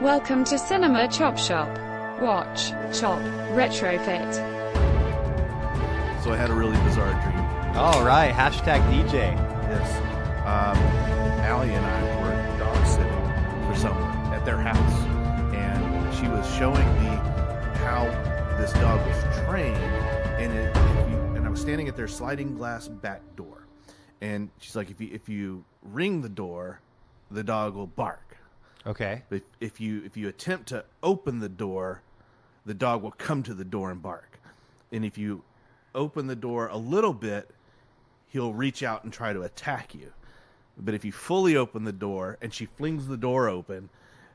Welcome to Cinema Chop Shop. Watch, chop, retrofit. So I had a really bizarre dream. All right, hashtag DJ. Yes. Allie and I were dog sitting for someone at their house, and she was showing me how this dog was trained, and I was standing at their sliding glass back door, and she's like, if you ring the door, the dog will bark. Okay. But if you attempt to open the door, the dog will come to the door and bark. And if you open the door a little bit, he'll reach out and try to attack you. But if you fully open the door and she flings the door open,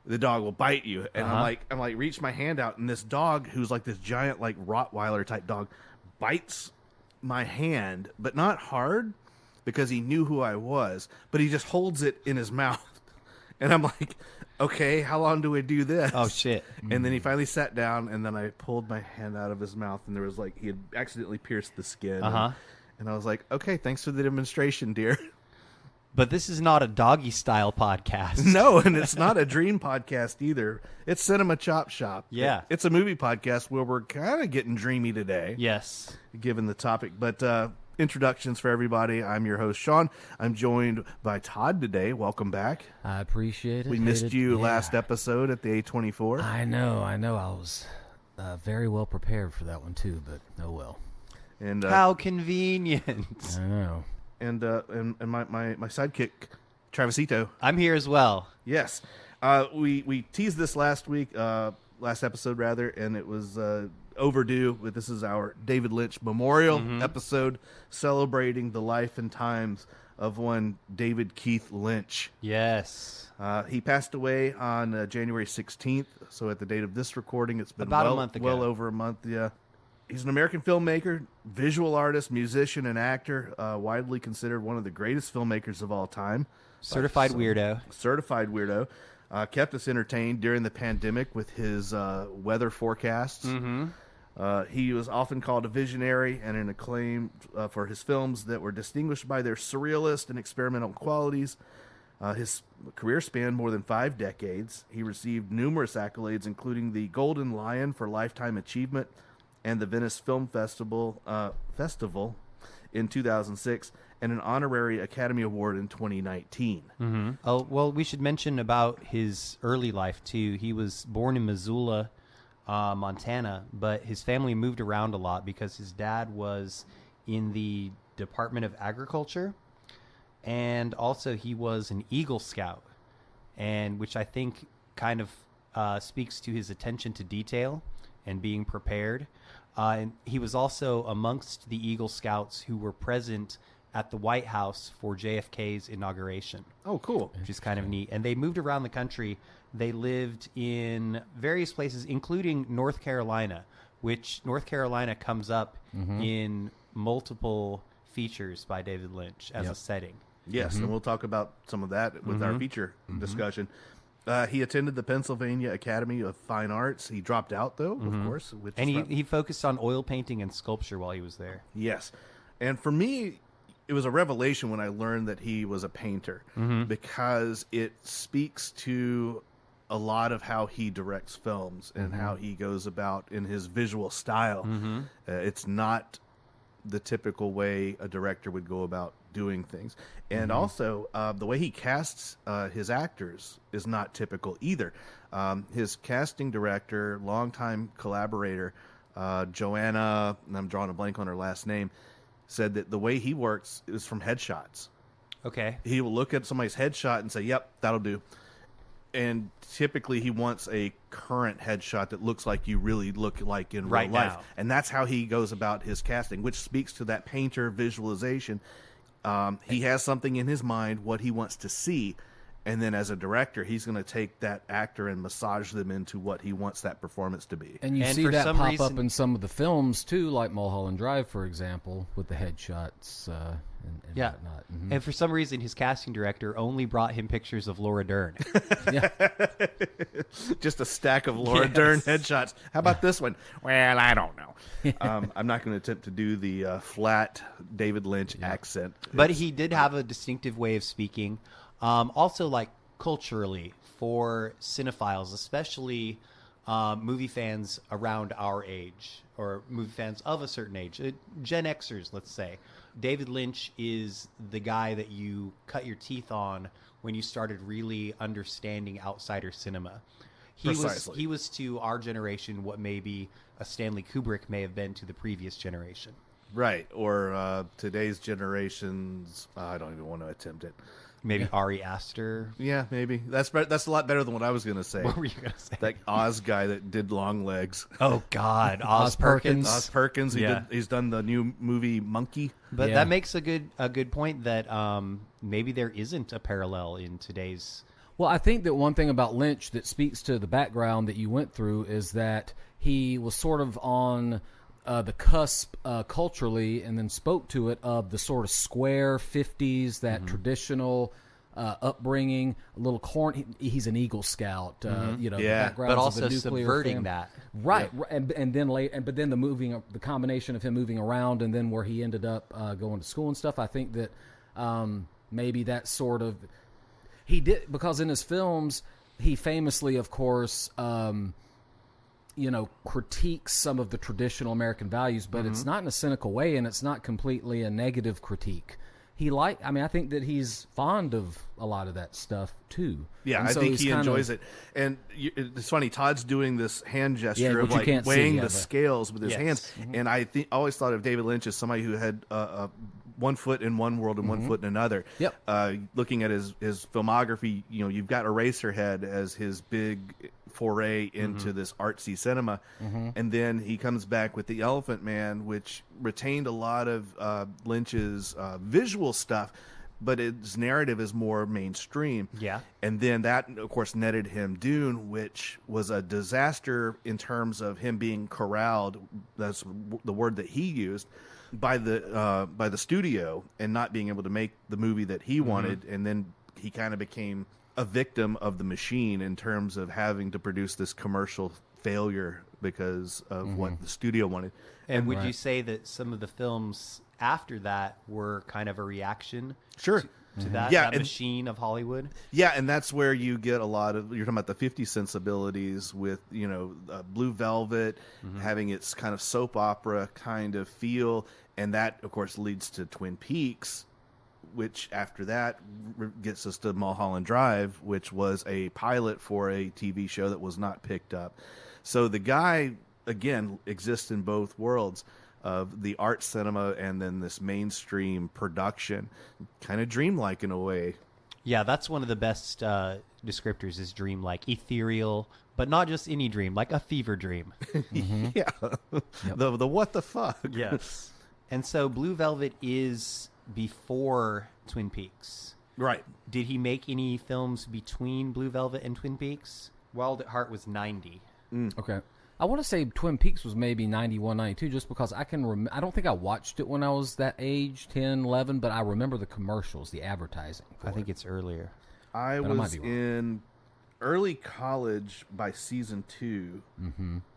the dog will bite you. And I'm like, reach my hand out, and this dog, who's like this giant, like Rottweiler type dog, bites my hand, but not hard because he knew who I was, but he just holds it in his mouth. And I'm like, okay, how long do we do this? Oh, shit. And then he finally sat down, and then I pulled my hand out of his mouth, and there was like, he had accidentally pierced the skin. And I was like, okay, thanks for the demonstration, dear. But this is not a doggy-style podcast. No, and it's not a dream podcast either. It's Cinema Chop Shop. Yeah. It's a movie podcast where we're kind of getting dreamy today. Yes. Given the topic. But introductions for everybody. I'm your host, Sean. I'm joined by Todd today. Welcome back. I appreciate it. We missed you last episode at the A24. I know. I was very well prepared for that one, too, but oh well. And how convenient. I know. And my sidekick, Travisito. I'm here as well. Yes. We teased this last episode rather, and it was overdue. But this is our David Lynch memorial episode celebrating the life and times of one David Keith Lynch. Yes. He passed away on January 16th. So at the date of this recording, it's been about a month ago. Well over a month, yeah. He's an American filmmaker, visual artist, musician, and actor, widely considered one of the greatest filmmakers of all time. Certified weirdo. Certified weirdo. Kept us entertained during the pandemic with his weather forecasts. He was often called a visionary and an acclaim for his films that were distinguished by their surrealist and experimental qualities. His career spanned more than 5 decades. He received numerous accolades, including the Golden Lion for Lifetime Achievement and the Venice Film Festival in 2006, and an honorary Academy Award in 2019. Oh, well, we should mention about his early life, too. He was born in Missoula, Montana, but his family moved around a lot because his dad was in the Department of Agriculture, and also he was an Eagle Scout, and which I think kind of speaks to his attention to detail and being prepared. And he was also amongst the Eagle Scouts who were present at the White House for JFK's inauguration. Oh, cool. Which is kind of neat. And they moved around the country. They lived in various places, including North Carolina, which North Carolina comes up in multiple features by David Lynch as a setting. Yes, and we'll talk about some of that with our feature discussion. He attended the Pennsylvania Academy of Fine Arts. He dropped out, though, of course. And he focused on oil painting and sculpture while he was there. Yes. And for me, it was a revelation when I learned that he was a painter because it speaks to a lot of how he directs films and how he goes about in his visual style. It's not the typical way a director would go about doing things. And also, the way he casts his actors is not typical either. His casting director, longtime collaborator, Joanna, and I'm drawing a blank on her last name, said that the way he works is from headshots. Okay. He will look at somebody's headshot and say, yep, that'll do. And typically he wants a current headshot that looks like you really look like in real life. Now. And that's how he goes about his casting, which speaks to that painter visualization. He has something in his mind, what he wants to see. And then as a director, he's going to take that actor and massage them into what he wants that performance to be. And you see that pop up in some of the films, too, like Mulholland Drive, for example, with the headshots and whatnot. And for some reason, his casting director only brought him pictures of Laura Dern. Just a stack of Laura Dern headshots. How about this one? Well, I don't know. I'm not going to attempt to do the flat David Lynch accent. But he did have a distinctive way of speaking. Also, like culturally for cinephiles, especially movie fans around our age or movie fans of a certain age, Gen Xers, let's say. David Lynch is the guy that you cut your teeth on when you started really understanding outsider cinema. Precisely. He was to our generation what maybe a Stanley Kubrick may have been to the previous generation. Right. Or today's generations, I don't even want to attempt it. Maybe Ari Aster. Yeah, maybe. That's a lot better than what I was going to say. What were you going to say? That Oz guy that did Long Legs. Oh, God. Oz Perkins. Oz Perkins. He's done the new movie Monkey. But that makes a good point that maybe there isn't a parallel in today's... Well, I think that one thing about Lynch that speaks to the background that you went through is that he was sort of on the cusp culturally, and then spoke to it of the sort of square 50s, that traditional upbringing, a little corn. He's an Eagle Scout, you know, but also subverting that, right? And then but then the combination of him moving around, and then where he ended up going to school and stuff. I think that maybe that sort of he did, because in his films he famously, of course, you know, critiques some of the traditional American values, but it's not in a cynical way, and it's not completely a negative critique. I think that he's fond of a lot of that stuff too. Yeah, I think he enjoys it. And it's funny, Todd's doing this hand gesture of like weighing the scales with his hands. And I always thought of David Lynch as somebody who had 1 foot in one world and 1 foot in another. Yep. Looking at his filmography, you know, you've got Eraserhead as his big foray into this artsy cinema, and then he comes back with The Elephant Man, which retained a lot of Lynch's visual stuff, but its narrative is more mainstream. Yeah. And then that, of course, netted him Dune, which was a disaster in terms of him being corralled, that's the word that he used, by the studio, and not being able to make the movie that he wanted. And then he kind of became a victim of the machine in terms of having to produce this commercial failure because of what the studio wanted. And would you say that some of the films after that were kind of a reaction Sure. to that machine of Hollywood? Yeah, and that's where you get a lot of, you're talking about the 50 sensibilities with, you know, Blue Velvet having its kind of soap opera kind of feel, and that, of course, leads to Twin Peaks, which after that gets us to Mulholland Drive, which was a pilot for a TV show that was not picked up. So the guy, again, exists in both worlds of the art cinema and then this mainstream production, kind of dreamlike in a way. Yeah, that's one of the best descriptors, is dreamlike, ethereal, but not just any dream, like a fever dream. Yeah, the what the fuck. Yes. And so Blue Velvet is before Twin Peaks. Right. Did he make any films between Blue Velvet and Twin Peaks? Wild at Heart was 90. Okay. I want to say Twin Peaks was maybe 91, 92, just because I can I don't think I watched it when I was that age, 10, 11, but I remember the commercials, the advertising. I think it's earlier. I was in early college by season 2.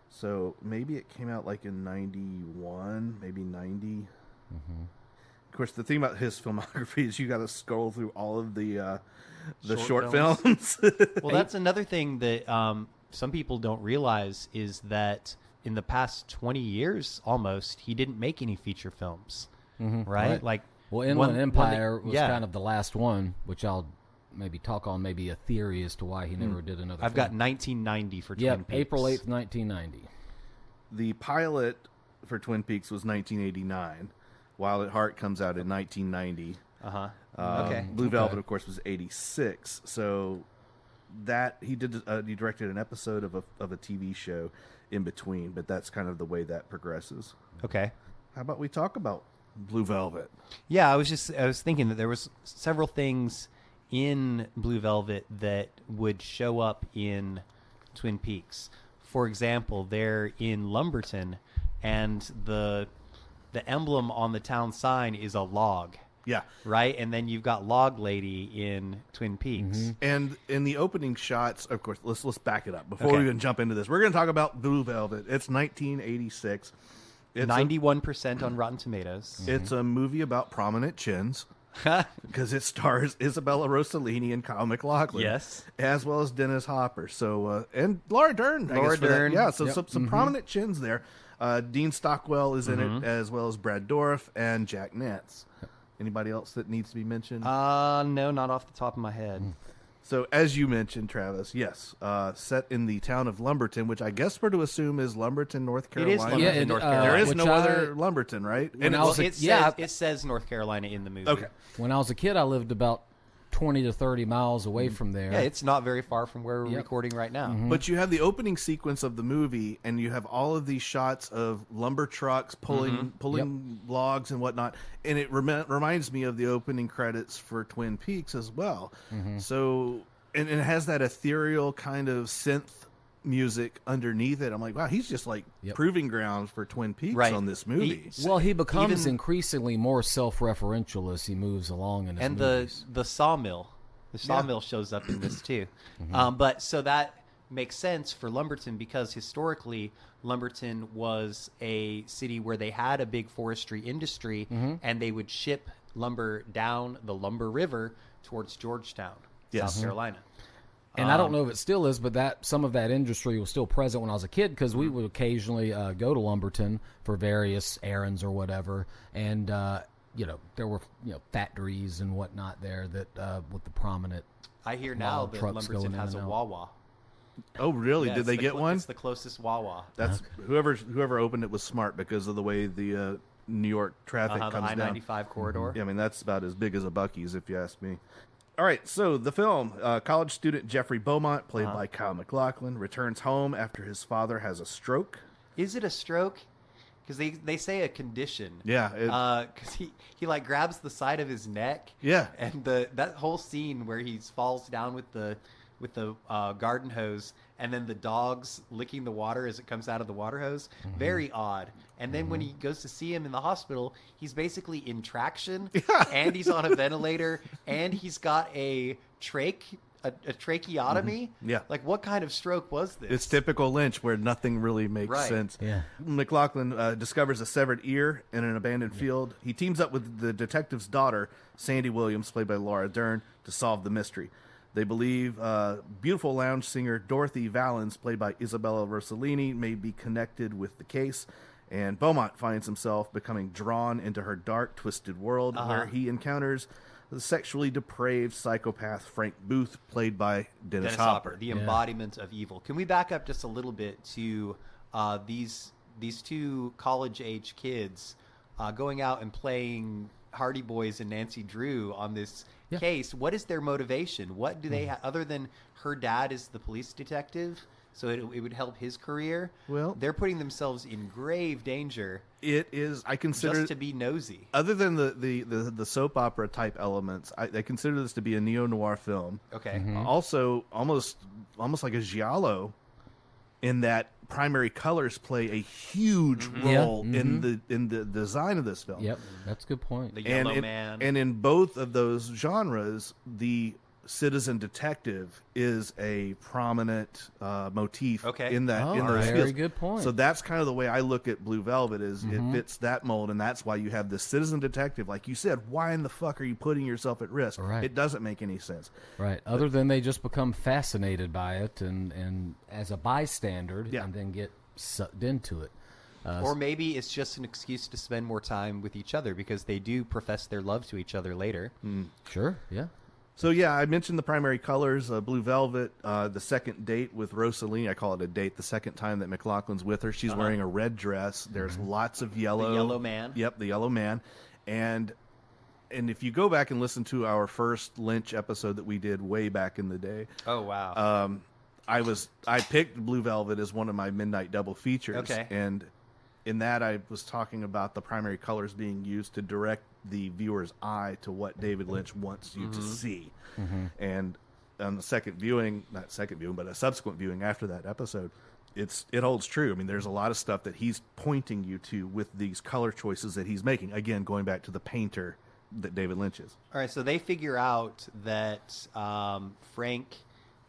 So maybe it came out like in 91, maybe 90. Of course, the thing about his filmography is you got to scroll through all of the short films. Well, that's another thing that some people don't realize, is that in the past 20 years, almost, he didn't make any feature films, right? Like, well, Inland Empire was kind of the last one, which I'll maybe talk on, maybe a theory as to why he never did another I've film. got 1990 for Twin Peaks. April 8th, 1990. The pilot for Twin Peaks was 1989. Wild at Heart comes out in 1990. Okay. Blue Velvet, of course, was 86. So that he directed an episode of a TV show in between, but that's kind of the way that progresses. Okay. How about we talk about Blue Velvet? Yeah, I was thinking that there was several things in Blue Velvet that would show up in Twin Peaks. For example, they're in Lumberton, and the emblem on the town sign is a log. Yeah. Right? And then you've got Log Lady in Twin Peaks. And in the opening shots, of course, let's back it up before we even jump into this. We're going to talk about Blue Velvet. It's 1986. It's 91% on Rotten Tomatoes. It's a movie about prominent chins. because it stars Isabella Rossellini and Kyle MacLachlan. Yes. As well as Dennis Hopper. So and Laura Dern. I Laura guess, for that. Dern. Yeah, so Yep. some prominent chins there. Dean Stockwell is in it, as well as Brad Dourif and Jack Nance. Anybody else that needs to be mentioned? No, not off the top of my head. So, as you mentioned, Travis, yes, set in the town of Lumberton, which I guess we're to assume is Lumberton, North It is Carolina. Lumberton, Yeah, North There Carolina. is which no I- other Lumberton, right? When And I was it's- It says North Carolina in the movie. okay. When I was a kid, I lived about 20 to 30 miles away from there. Yeah, it's not very far from where we're Yep. recording right now. But you have the opening sequence of the movie, and you have all of these shots of lumber trucks pulling logs and whatnot, and it reminds me of the opening credits for Twin Peaks as well. So, and it has that ethereal kind of synth music underneath it. I'm like, wow, he's just like Yep. proving ground for Twin Peaks Right. on this movie. Well, he becomes Even- increasingly more self-referential as he moves along in his And movies. the sawmill shows up in this too. But so that makes sense for Lumberton because historically Lumberton was a city where they had a big forestry industry and they would ship lumber down the Lumber River towards Georgetown, Yes. South Carolina. And I don't know if it still is, but that some of that industry was still present when I was a kid because we would occasionally go to Lumberton for various errands or whatever, and there were factories and whatnot there that with the prominent. I hear now Long that trucks Lumberton going in has a and out. Wawa. Oh, really? Yeah, Did it's they the get one? It's the closest Wawa. That's whoever opened it was smart because of the way the New York traffic The comes down. I-95 corridor. Yeah, I mean, that's about as big as a Buc-ee's, if you ask me. All right, so the film, college student Jeffrey Beaumont, played by Kyle MacLachlan, returns home after his father has a stroke. Is it a stroke? Because they say a condition. Yeah. Because he like grabs the side of his neck. Yeah. And that whole scene where he falls down with the garden hose and then the dogs licking the water as it comes out of the water hose. Very odd. And then when he goes to see him in the hospital, he's basically in traction and he's on a ventilator and he's got a tracheotomy. Yeah. Like what kind of stroke was this? It's typical Lynch where nothing really makes Right. sense. Yeah. MacLachlan discovers a severed ear in an abandoned field. He teams up with the detective's daughter, Sandy Williams, played by Laura Dern, to solve the mystery. They believe beautiful lounge singer Dorothy Valens, played by Isabella Rossellini, may be connected with the case. And Beaumont finds himself becoming drawn into her dark, twisted world where he encounters the sexually depraved psychopath Frank Booth, played by Dennis Hopper. The embodiment of evil. Can we back up just a little bit to these two college-age kids going out and playing Hardy Boys and Nancy Drew on this case? What is their motivation? What do they have, other than her dad is the police detective, so it would help his career? Well, they're putting themselves in grave danger It is, I consider, just to be nosy. other than the soap opera type elements, I consider this to be a neo-noir film. Okay. Also, almost like a giallo, in that primary colors play a huge role in the design of this film. Yep, that's a good point. The Yellow Man. And in both of those genres, the citizen detective is a prominent motif Okay. in that. Oh, in those very fields. good point. So that's kind of the way I look at Blue Velvet. Is it fits that mold, and that's why you have this citizen detective. Like you said, why in the fuck are you putting yourself at risk? Right. It doesn't make any sense. Right. Other than they just become fascinated by it and as a bystander and then get sucked into it. Or maybe it's just an excuse to spend more time with each other because they do profess their love to each other later. Sure, yeah. So yeah, I mentioned the primary colors: Blue Velvet. The second date with Rossellini, I call it a date. The second time that MacLachlan's with her, she's wearing a red dress. There's lots of yellow. The Yellow Man. Yep, the Yellow Man. And if you go back and listen to our first Lynch episode that we did way back in the day, Oh, wow. I picked Blue Velvet as one of my midnight double features. Okay. And in that, I was talking about the primary colors being used to direct the viewer's eye to what David Lynch wants you to see. And on the second viewing, not second viewing, but a subsequent viewing after that episode, it holds true. I mean, there's a lot of stuff that he's pointing you to with these color choices that he's making. Again, going back to the painter that David Lynch is. All right, so they figure out that Frank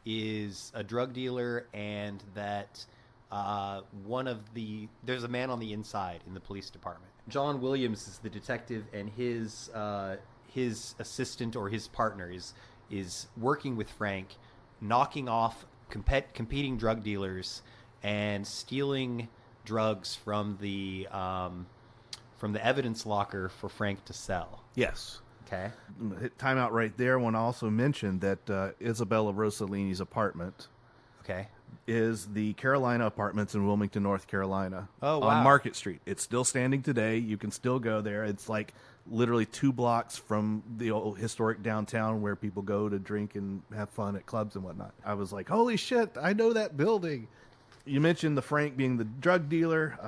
is a drug dealer and that there's a man on the inside in the police department. John Williams is the detective, and his assistant or his partner is working with Frank, knocking off competing drug dealers and stealing drugs from the evidence locker for Frank to sell. Yes. Okay. Time out right there. I want to also mention that Isabella Rossellini's apartment Okay. is the Carolina Apartments in Wilmington, North Carolina. Oh, wow. On Market Street. It's still standing today. You can still go there. It's like literally 2 blocks from the old historic downtown where people go to drink and have fun at clubs and whatnot. I was like, holy shit, I know that building. You mentioned the Frank being the drug dealer.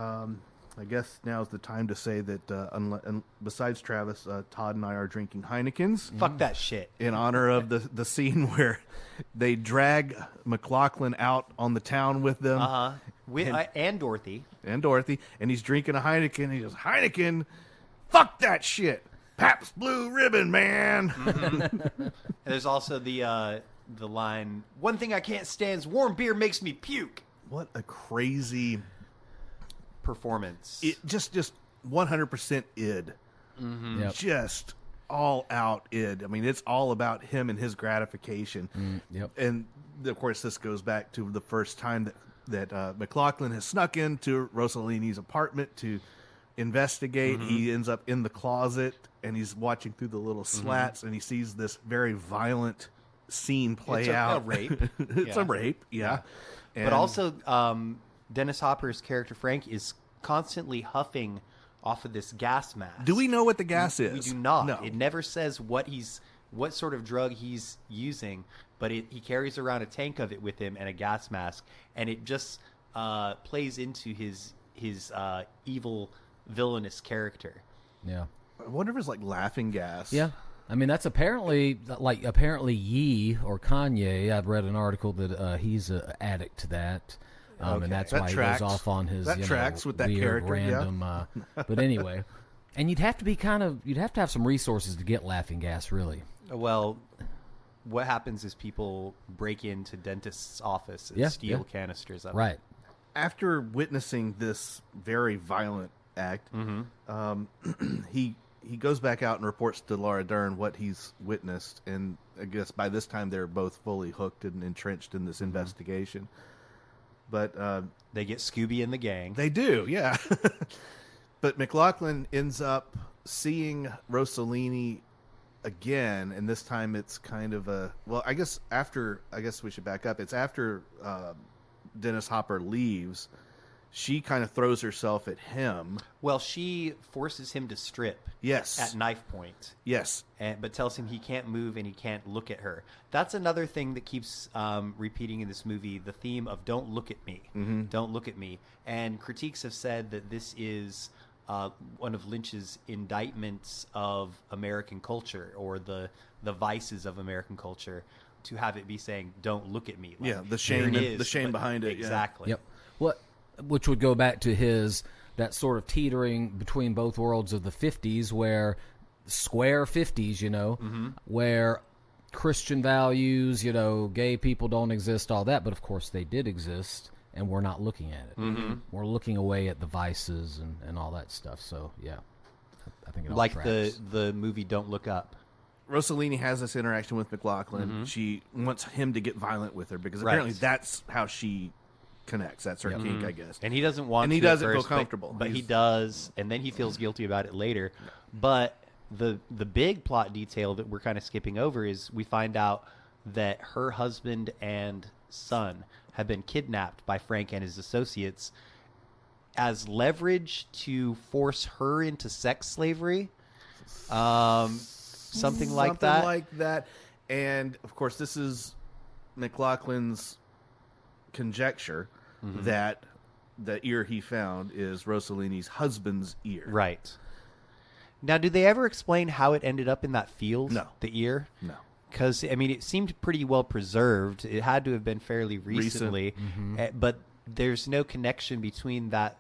I guess now's the time to say that besides Travis, Todd and I are drinking Heinekens. Fuck that shit. In honor of the scene where they drag McLaughlin out on the town with them. And Dorothy. And Dorothy. And he's drinking a Heineken. And he goes, Heineken, fuck that shit. Pabst Blue Ribbon, man. And there's also the line, one thing I can't stand is warm beer makes me puke. What a crazy performance. It just 100% id. Mm-hmm. Yep. Just all out id. I mean, it's all about him and his gratification. Yep. And of course, this goes back to the first time that McLaughlin has snuck into Rossellini's apartment to investigate. Mm-hmm. He ends up in the closet and he's watching through the little slats and he sees this very violent scene play out. A rape. It's a rape, yeah. But also, Dennis Hopper's character Frank is constantly huffing off of this gas mask. Do we know what the gas is? We do not. No. It never says what sort of drug he's using, but he carries around a tank of it with him and a gas mask, and it just plays into his evil, villainous character. Yeah. I wonder if it's like laughing gas. Yeah. I mean, that's apparently Ye or Kanye. I've read an article that he's an addict to that. And that's That why tracks. he goes off on his Tracks with that weird, character, random. But anyway, and you'd have to have some resources to get laughing gas, really. Well, what happens is people break into dentist's office and steal canisters of it. Right. After witnessing this very violent act, he goes back out and reports to Laura Dern what he's witnessed, and I guess by this time they're both fully hooked and entrenched in this investigation. But They get Scooby and the gang. they do, yeah. But McLaughlin ends up seeing Rossellini again, and this time it's kind of I guess we should back up. It's after Dennis Hopper leaves. She kind of throws herself at him. Well, she forces him to strip. Yes. At knife point. Yes. But tells him he can't move and he can't look at her. That's another thing that keeps repeating in this movie, the theme of don't look at me. Mm-hmm. Don't look at me. And critiques have said that this is one of Lynch's indictments of American culture, or the vices of American culture, to have it be saying, don't look at me. Like, Yeah, the shame behind it. Exactly. Yep. Which would go back to that sort of teetering between both worlds of the 50s, where square 50s, where Christian values, gay people don't exist, all that, but of course they did exist, and we're not looking at it. Mm-hmm. We're looking away at the vices and all that stuff. So yeah, I think it all like tracks. the movie Don't Look Up. Rossellini has this interaction with McLaughlin. Mm-hmm. She wants him to get violent with her because apparently that's how she connects. That's her kink, I guess. And he doesn't want to. And he at doesn't feel first, comfortable. But he does, and then he feels guilty about it later. But the big plot detail that we're kind of skipping over is we find out that her husband and son have been kidnapped by Frank and his associates as leverage to force her into sex slavery. Something like that. And of course, this is McLaughlin's conjecture that the ear he found is Rossellini's husband's ear. Right. Now, did they ever explain how it ended up in that field? No. The ear? No. Because, I mean, it seemed pretty well preserved. It had to have been fairly recently. But there's no connection between that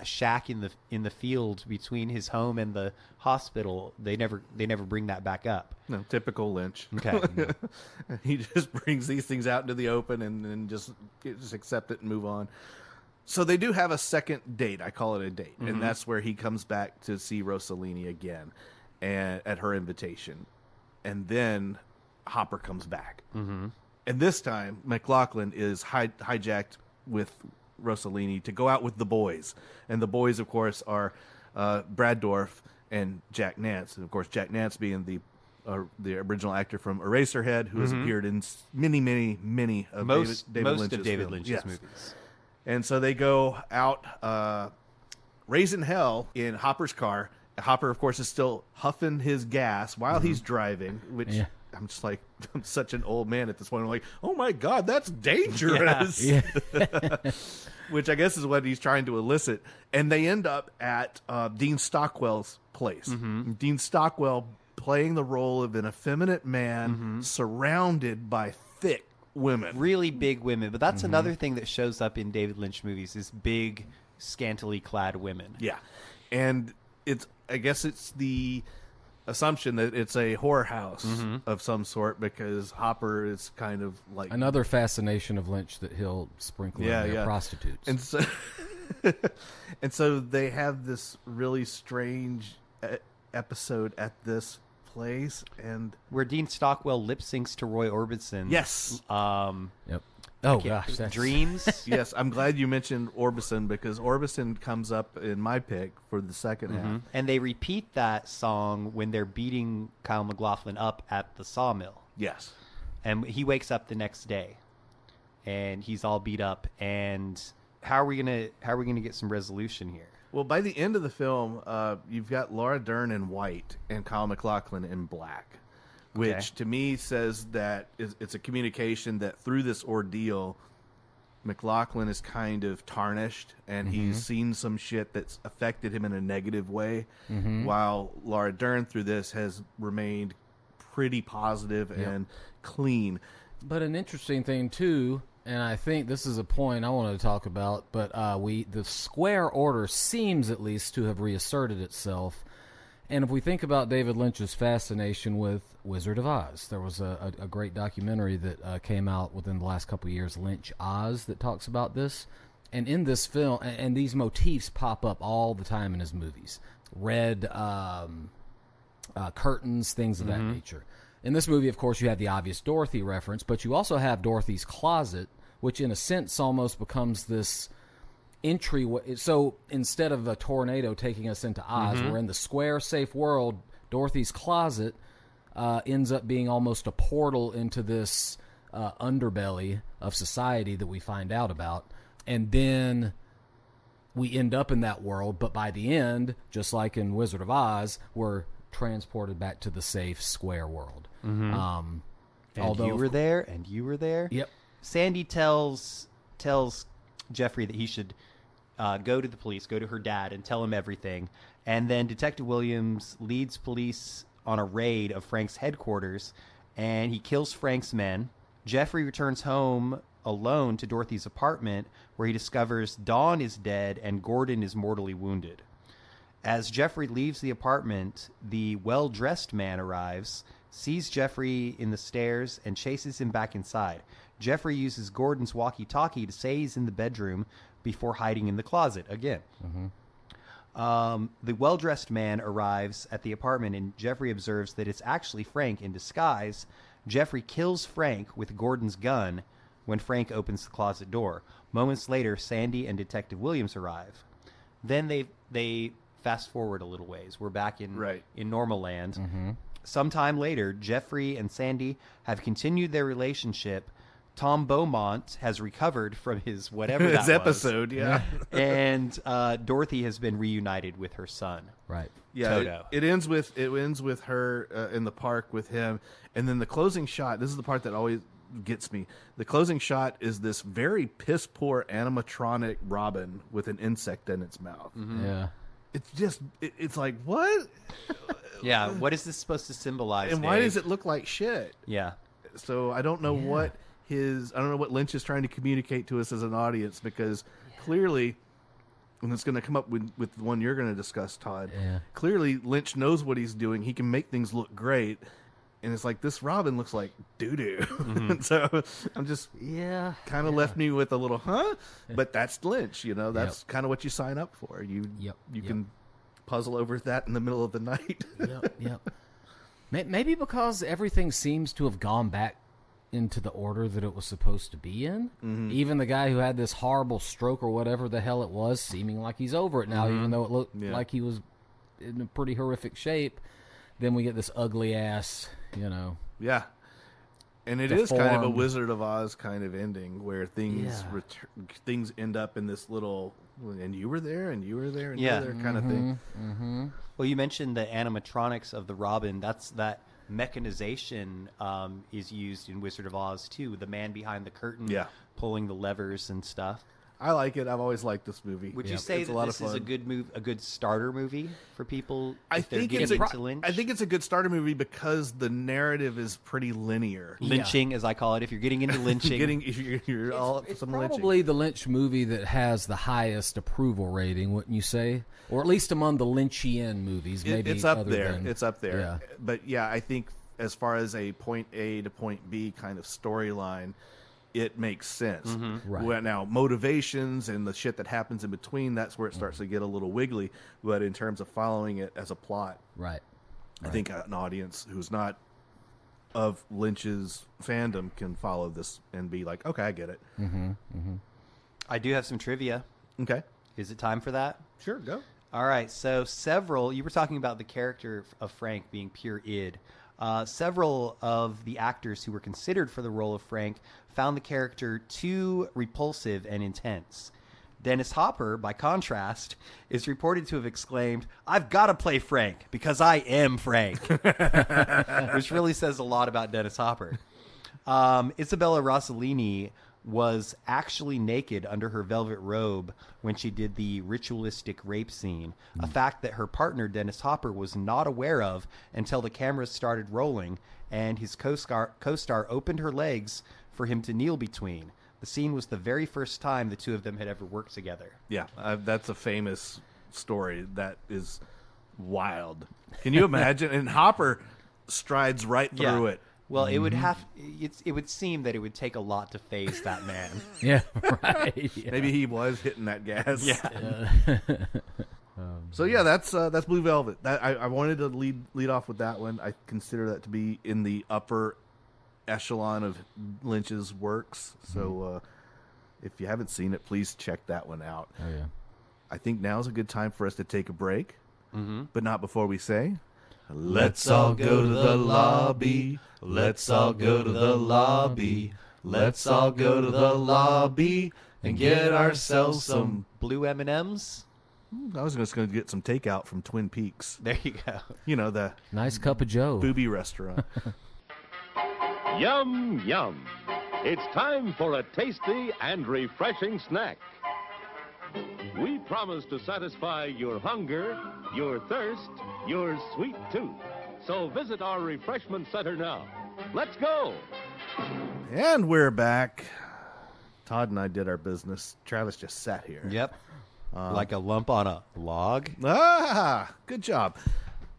shack in the field between his home and the hospital. They never bring that back up. No, typical Lynch. Okay. He just brings these things out into the open and just accept it and move on. So they do have a second date. I call it a date. And that's where he comes back to see Rossellini again. and at her invitation, and then Hopper comes back. Mm-hmm. And this time, McLaughlin is hijacked with Rossellini to go out with the boys. And the boys, of course, are Brad Dourif and Jack Nance. And, of course, Jack Nance being the original actor from Eraserhead, who has appeared in many of David Lynch's movies. And so they go out raising hell in Hopper's car. Hopper, of course, is still huffing his gas while he's driving, which I'm just like, I'm such an old man at this point. I'm like, oh my God, that's dangerous. Yeah. Which I guess is what he's trying to elicit. And they end up at Dean Stockwell's place. Mm-hmm. Dean Stockwell playing the role of an effeminate man surrounded by thick women. Really big women. But that's another thing that shows up in David Lynch movies is big, scantily clad women. Yeah. And I guess it's the assumption that it's a whorehouse of some sort, because Hopper is kind of like another fascination of Lynch that he'll sprinkle in there, prostitutes. And so they have this really strange episode at this place, and where Dean Stockwell lip syncs to Roy Orbison. Yes. Yep. Oh gosh, Dreams. Yes, I'm glad you mentioned Orbison, because Orbison comes up in my pick for the second half. And they repeat that song when they're beating Kyle MacLachlan up at the sawmill. Yes. And he wakes up the next day, and he's all beat up. And how are we gonna get some resolution here? Well, by the end of the film, you've got Laura Dern in white and Kyle MacLachlan in black. Which to me says that it's a communication that through this ordeal, MacLachlan is kind of tarnished, and he's seen some shit that's affected him in a negative way, while Laura Dern through this has remained pretty positive and clean. But an interesting thing too, and I think this is a point I wanted to talk about, but the square order seems at least to have reasserted itself. And if we think about David Lynch's fascination with Wizard of Oz, there was a great documentary that came out within the last couple of years, Lynch Oz, that talks about this. And in this film, and these motifs pop up all the time in his movies. Red curtains, things of that nature. In this movie, of course, you have the obvious Dorothy reference, but you also have Dorothy's closet, which in a sense almost becomes this entryway. So instead of a tornado taking us into Oz, we're in the square, safe world. Dorothy's closet ends up being almost a portal into this underbelly of society that we find out about. And then we end up in that world, but by the end, just like in Wizard of Oz, we're transported back to the safe, square world. And you were there, and you were there. Yep. Sandy tells Jeffrey that he should go to the police, go to her dad, and tell him everything. And then Detective Williams leads police on a raid of Frank's headquarters, and he kills Frank's men. Jeffrey returns home alone to Dorothy's apartment, where he discovers Dawn is dead and Gordon is mortally wounded. As Jeffrey leaves the apartment, the well-dressed man arrives, sees Jeffrey in the stairs, and chases him back inside. Jeffrey uses Gordon's walkie-talkie to say he's in the bedroom before hiding in the closet again. The well-dressed man arrives at the apartment, and Jeffrey observes that it's actually Frank in disguise. Jeffrey kills Frank with Gordon's gun when Frank opens the closet door. Moments later, Sandy and Detective Williams arrive. Then they fast forward a little ways. We're back in normal land. Sometime later, Jeffrey and Sandy have continued their relationship. Tom Beaumont has recovered from his whatever that was. Episode, yeah. And Dorothy has been reunited with her son. Right. Yeah. Toto. It ends with her in the park with him, and then the closing shot. This is the part that always gets me. The closing shot is this very piss poor animatronic robin with an insect in its mouth. Yeah. It's just it's like, what? Yeah. What is this supposed to symbolize? And why does it look like shit? Yeah. So I don't know what Lynch is trying to communicate to us as an audience, because clearly, and it's going to come up with the one you're going to discuss, Todd. Yeah. Clearly, Lynch knows what he's doing. He can make things look great, and it's like, this Robin looks like doo doo. So I'm just kind of left me with a little but that's Lynch. That's kind of what you sign up for. You can puzzle over that in the middle of the night. Yep. Maybe because everything seems to have gone back into the order that it was supposed to be in. Mm-hmm. Even the guy who had this horrible stroke or whatever the hell it was, seeming like he's over it now, even though it looked like he was in a pretty horrific shape. Then we get this ugly ass, Yeah. And it is kind of a Wizard of Oz kind of ending where things things end up in this little, and you were there, and you were there, and you were there kind of thing. Mm-hmm. Well, you mentioned the animatronics of the Robin. That mechanization is used in Wizard of Oz too. The man behind the curtain, pulling the levers and stuff. I like it. I've always liked this movie. Would you say that this is a good starter movie for people? I think it's a good starter movie because the narrative is pretty linear. Lynching, as I call it. If you're getting into lynching, you're all it's some probably lynching. the Lynch movie that has the highest approval rating, wouldn't you say? Or at least among the Lynchian movies, maybe. It's up there. It's up there. Yeah. But I think as far as a point A to point B kind of storyline, it makes sense. Mm-hmm. Right. Well, now, motivations and the shit that happens in between, that's where it starts to get a little wiggly. But in terms of following it as a plot, right. I think an audience who's not of Lynch's fandom can follow this and be like, okay, I get it. Mm-hmm. Mm-hmm. I do have some trivia. Okay. Is it time for that? Sure, go. All right. So you were talking about the character of Frank being pure id. Several of the actors who were considered for the role of Frank found the character too repulsive and intense. Dennis Hopper, by contrast, is reported to have exclaimed, "I've got to play Frank because I am Frank," which really says a lot about Dennis Hopper. Isabella Rossellini was actually naked under her velvet robe when she did the ritualistic rape scene, a fact that her partner, Dennis Hopper, was not aware of until the cameras started rolling and his co-star opened her legs for him to kneel between. The scene was the very first time the two of them had ever worked together. Yeah, that's a famous story. That is wild. Can you imagine? And Hopper strides right through it. Well, it would it would seem that it would take a lot to phase that man. Yeah, right. Yeah. Maybe he was hitting that gas. Yeah. So yeah, that's Blue Velvet. I wanted to lead off with that one. I consider that to be in the upper echelon of Lynch's works. So if you haven't seen it, please check that one out. Oh yeah. I think now's a good time for us to take a break, but not before we say, "Let's all go to the lobby. Let's all go to the lobby. Let's all go to the lobby and get ourselves some blue M&Ms." I was just going to get some takeout from Twin Peaks. There you go. You know, the nice cup of Joe. booby restaurant. Yum, yum. It's time for a tasty and refreshing snack. We promise to satisfy your hunger, your thirst, your sweet tooth. So visit our refreshment center now. Let's go. And we're back. Todd and I did our business. Travis just sat here. Yep. Like a lump on a log. Ah, good job.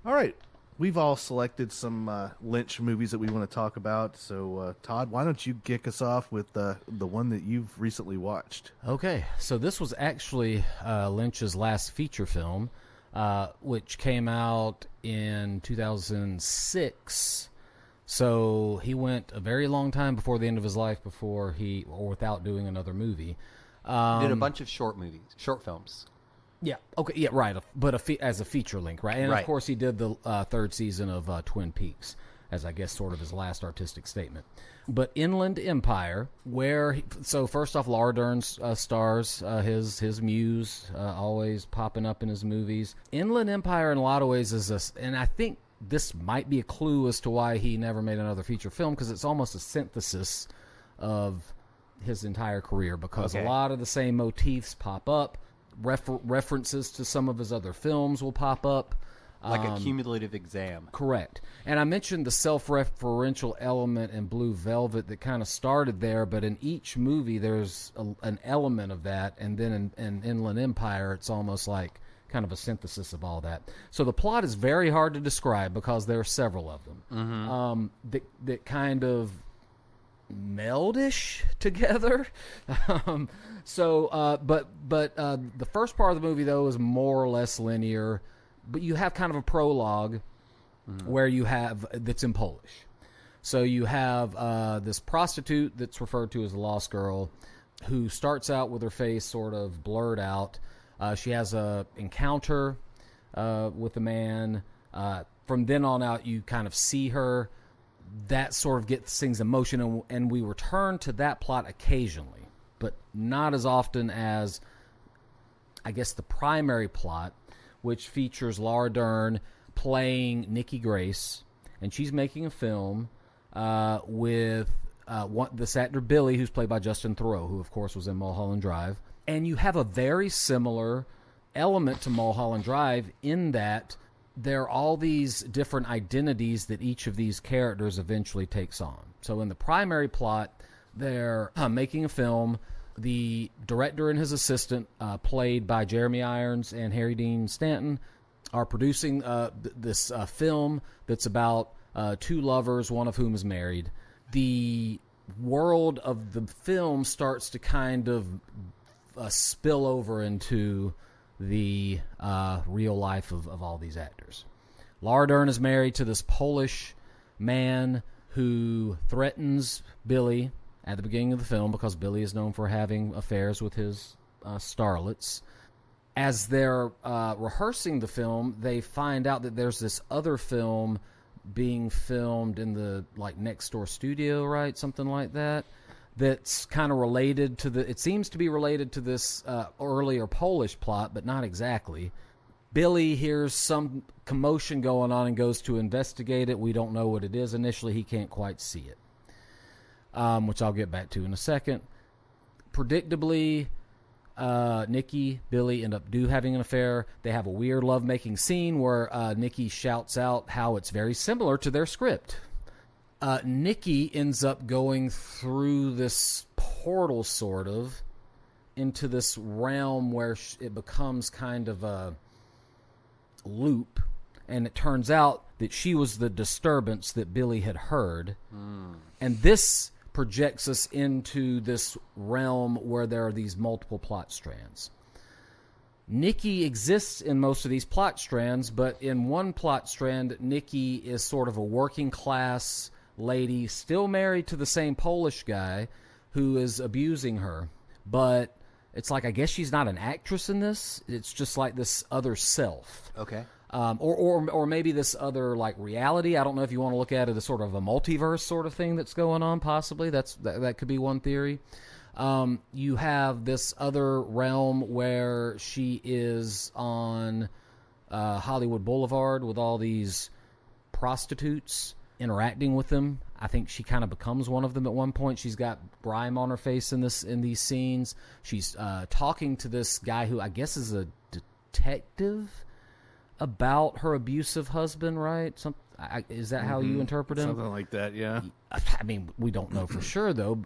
All right. We've all selected some Lynch movies that we want to talk about. So, Todd, why don't you kick us off with the one that you've recently watched? Okay. So this was actually Lynch's last feature film, which came out in 2006. So he went a very long time before the end of his life without doing another movie. Did a bunch of short films. Yeah. Okay. Yeah. Right. But as a feature length, right? And Right. of course, he did the third season of Twin Peaks as, I guess, sort of his last artistic statement. But Inland Empire, so first off, Laura Dern stars, his muse, always popping up in his movies. Inland Empire, in a lot of ways, and I think this might be a clue as to why he never made another feature film, because it's almost a synthesis of his entire career, because a lot of the same motifs pop up. References to some of his other films will pop up. Like a cumulative exam. Correct. And I mentioned the self-referential element in Blue Velvet that kind of started there, but in each movie there's an element of that, and then in Inland Empire it's almost like kind of a synthesis of all that. So the plot is very hard to describe because there are several of them that kind of meldish together. But the first part of the movie, though, is more or less linear. but you have kind of a prologue where you have that's in Polish. So you have this prostitute that's referred to as the Lost Girl, who starts out with her face sort of blurred out. She has a encounter with a man. From then on out, you kind of see her. That sort of gets things in motion, and we return to that plot occasionally, but not as often as, I guess, the primary plot, which features Laura Dern playing Nikki Grace, and she's making a film with this actor Billy, who's played by Justin Theroux, who of course was in Mulholland Drive. And you have a very similar element to Mulholland Drive in that there are all these different identities that each of these characters eventually takes on. So in the primary plot, they're making a film. The director and his assistant, played by Jeremy Irons and Harry Dean Stanton, are producing this film that's about two lovers, one of whom is married. The world of the film starts to kind of spill over into the real life of all these actors. Laura Dern is married to this Polish man who threatens Billy at the beginning of the film because Billy is known for having affairs with his starlets. As they're rehearsing the film, they find out that there's this other film being filmed in the next door studio, right? Something like that. That's kind of related to it seems to be related to this earlier Polish plot, but not exactly. Billy hears some commotion going on and goes to investigate it. We don't know what it is initially. He can't quite see it, which I'll get back to in a second. Predictably, Nikki, Billy end up having an affair. They have a weird lovemaking scene where Nikki shouts out how it's very similar to their script. Nikki ends up going through this portal, sort of, into this realm where it becomes kind of a loop, and it turns out that she was the disturbance that Billy had heard. And this projects us into this realm where there are these multiple plot strands. Nikki exists in most of these plot strands, but in one plot strand, Nikki is sort of a working class lady, still married to the same Polish guy who is abusing her. But it's like, I guess she's not an actress in this. It's just like this other self. Okay. Or maybe this other reality. I don't know if you want to look at it as sort of a multiverse sort of thing that's going on. Possibly that could be one theory. You have this other realm where she is on Hollywood Boulevard with all these prostitutes, interacting with them. I think she kind of becomes one of them at one point. She's got grime on her face in these scenes. She's talking to this guy who I guess is a detective about her abusive husband, right? Is that how you interpret him? Something like that, yeah. I mean, we don't know for sure, though.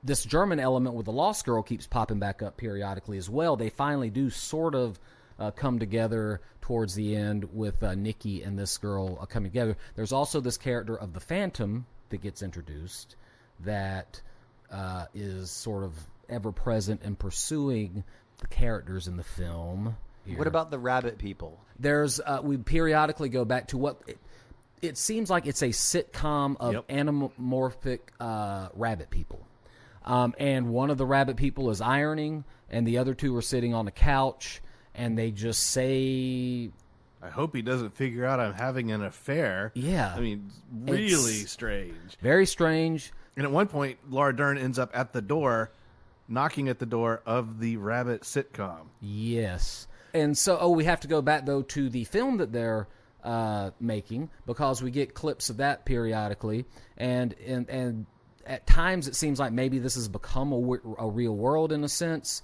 This German element with the Lost Girl keeps popping back up periodically as well. They finally do sort of come together towards the end with Nikki and this girl coming together. There's also this character of the Phantom that gets introduced that is sort of ever-present and pursuing the characters in the film. What about the rabbit people? There's we periodically go back to what it seems like it's a sitcom of anamorphic rabbit people. And one of the rabbit people is ironing, and the other two are sitting on the couch, and they just say, I hope he doesn't figure out I'm having an affair. Yeah. I mean, really strange. Very strange. And at one point, Laura Dern ends up at the door, knocking at the door of the rabbit sitcom. Yes. And so, we have to go back, though, to the film that they're making, because we get clips of that periodically. And at times it seems like maybe this has become a real world in a sense.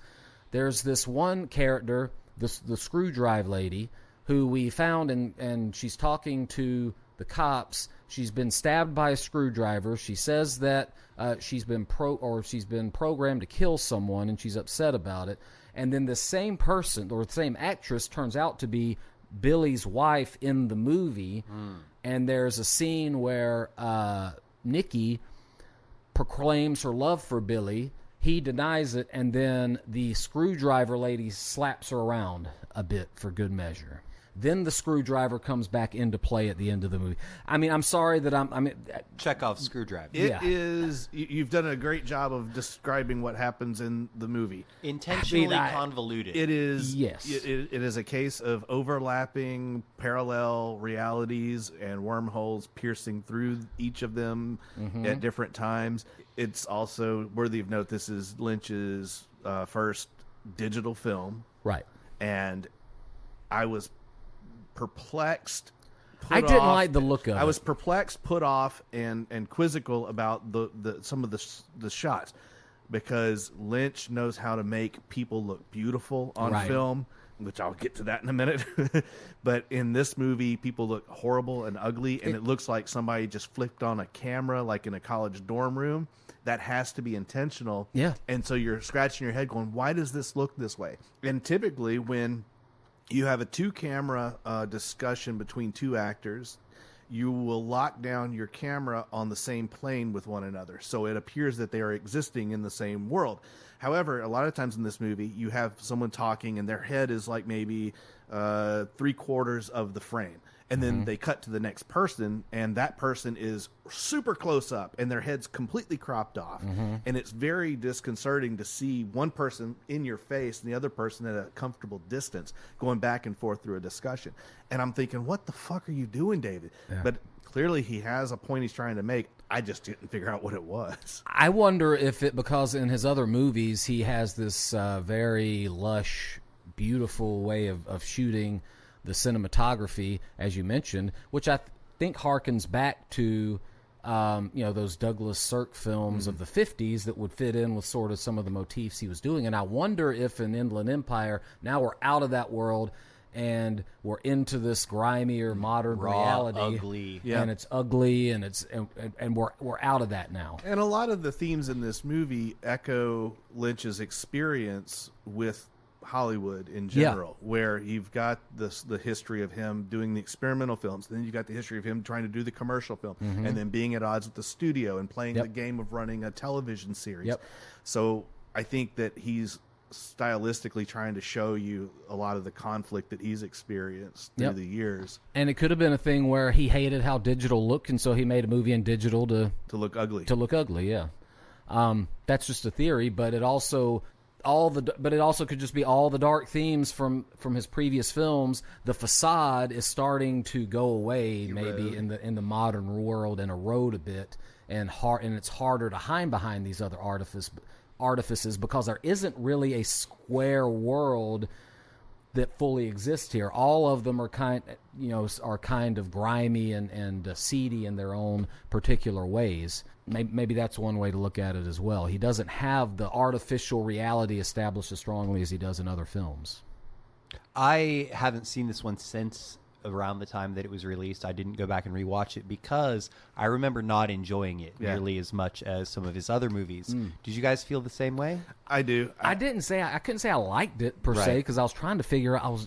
There's this one character, the Screwdrive lady, who we found, and she's talking to the cops. She's been stabbed by a screwdriver. She says that she's been programmed to kill someone, and she's upset about it. And then the same person, or the same actress, turns out to be Billy's wife in the movie. And there's a scene where Nikki proclaims her love for Billy. He denies it, and then the screwdriver lady slaps her around a bit for good measure. Then the screwdriver comes back into play at the end of the movie. I mean, I'm sorry that Chekhov's screwdriver. It is. You've done a great job of describing what happens in the movie. Intentionally convoluted. It is. Yes. It is a case of overlapping parallel realities and wormholes piercing through each of them at different times. It's also worthy of note. This is Lynch's first digital film, right. And I was perplexed. I didn't like the look of it. I was perplexed, put off, and quizzical about the some of the shots, because Lynch knows how to make people look beautiful on film, which I'll get to that in a minute. But in this movie, people look horrible and ugly, and it looks like somebody just flipped on a camera, like in a college dorm room. That has to be intentional. Yeah. And so you're scratching your head going, why does this look this way? And typically when you have a two-camera discussion between two actors, you will lock down your camera on the same plane with one another, so it appears that they are existing in the same world. However, a lot of times in this movie, you have someone talking, and their head is like maybe 3/4 of the frame. And then they cut to the next person, and that person is super close up, and their head's completely cropped off. And it's very disconcerting to see one person in your face and the other person at a comfortable distance going back and forth through a discussion. And I'm thinking, what the fuck are you doing, David? Yeah. But clearly he has a point he's trying to make. I just didn't figure out what it was. I wonder if because in his other movies he has this very lush, beautiful way of shooting the cinematography, as you mentioned, which I think harkens back to those Douglas Sirk films of the 50s that would fit in with sort of some of the motifs he was doing. And I wonder if in Inland Empire, now we're out of that world and we're into this grimier modern reality. Ugly. And it's ugly, and it's and we're out of that now. And a lot of the themes in this movie echo Lynch's experience with Hollywood in general, where you've got the history of him doing the experimental films, then you've got the history of him trying to do the commercial film, and then being at odds with the studio and playing the game of running a television series. So I think that he's stylistically trying to show you a lot of the conflict that he's experienced through the years. And it could have been a thing where he hated how digital looked, and so he made a movie in digital to look ugly. That's just a theory, but it also could just be all the dark themes from his previous films. The facade is starting to go away, maybe in the modern world, and erode a bit, and it's harder to hide behind these other artifices because there isn't really a square world that fully exists here. All of them are kind of grimy and seedy in their own particular ways. Maybe that's one way to look at it as well. He doesn't have the artificial reality established as strongly as he does in other films. I haven't seen this one since around the time that it was released. I didn't go back and rewatch it because I remember not enjoying it nearly as much as some of his other movies. Did you guys feel the same way? I do. I couldn't say I liked it per se, because I was trying to figure out.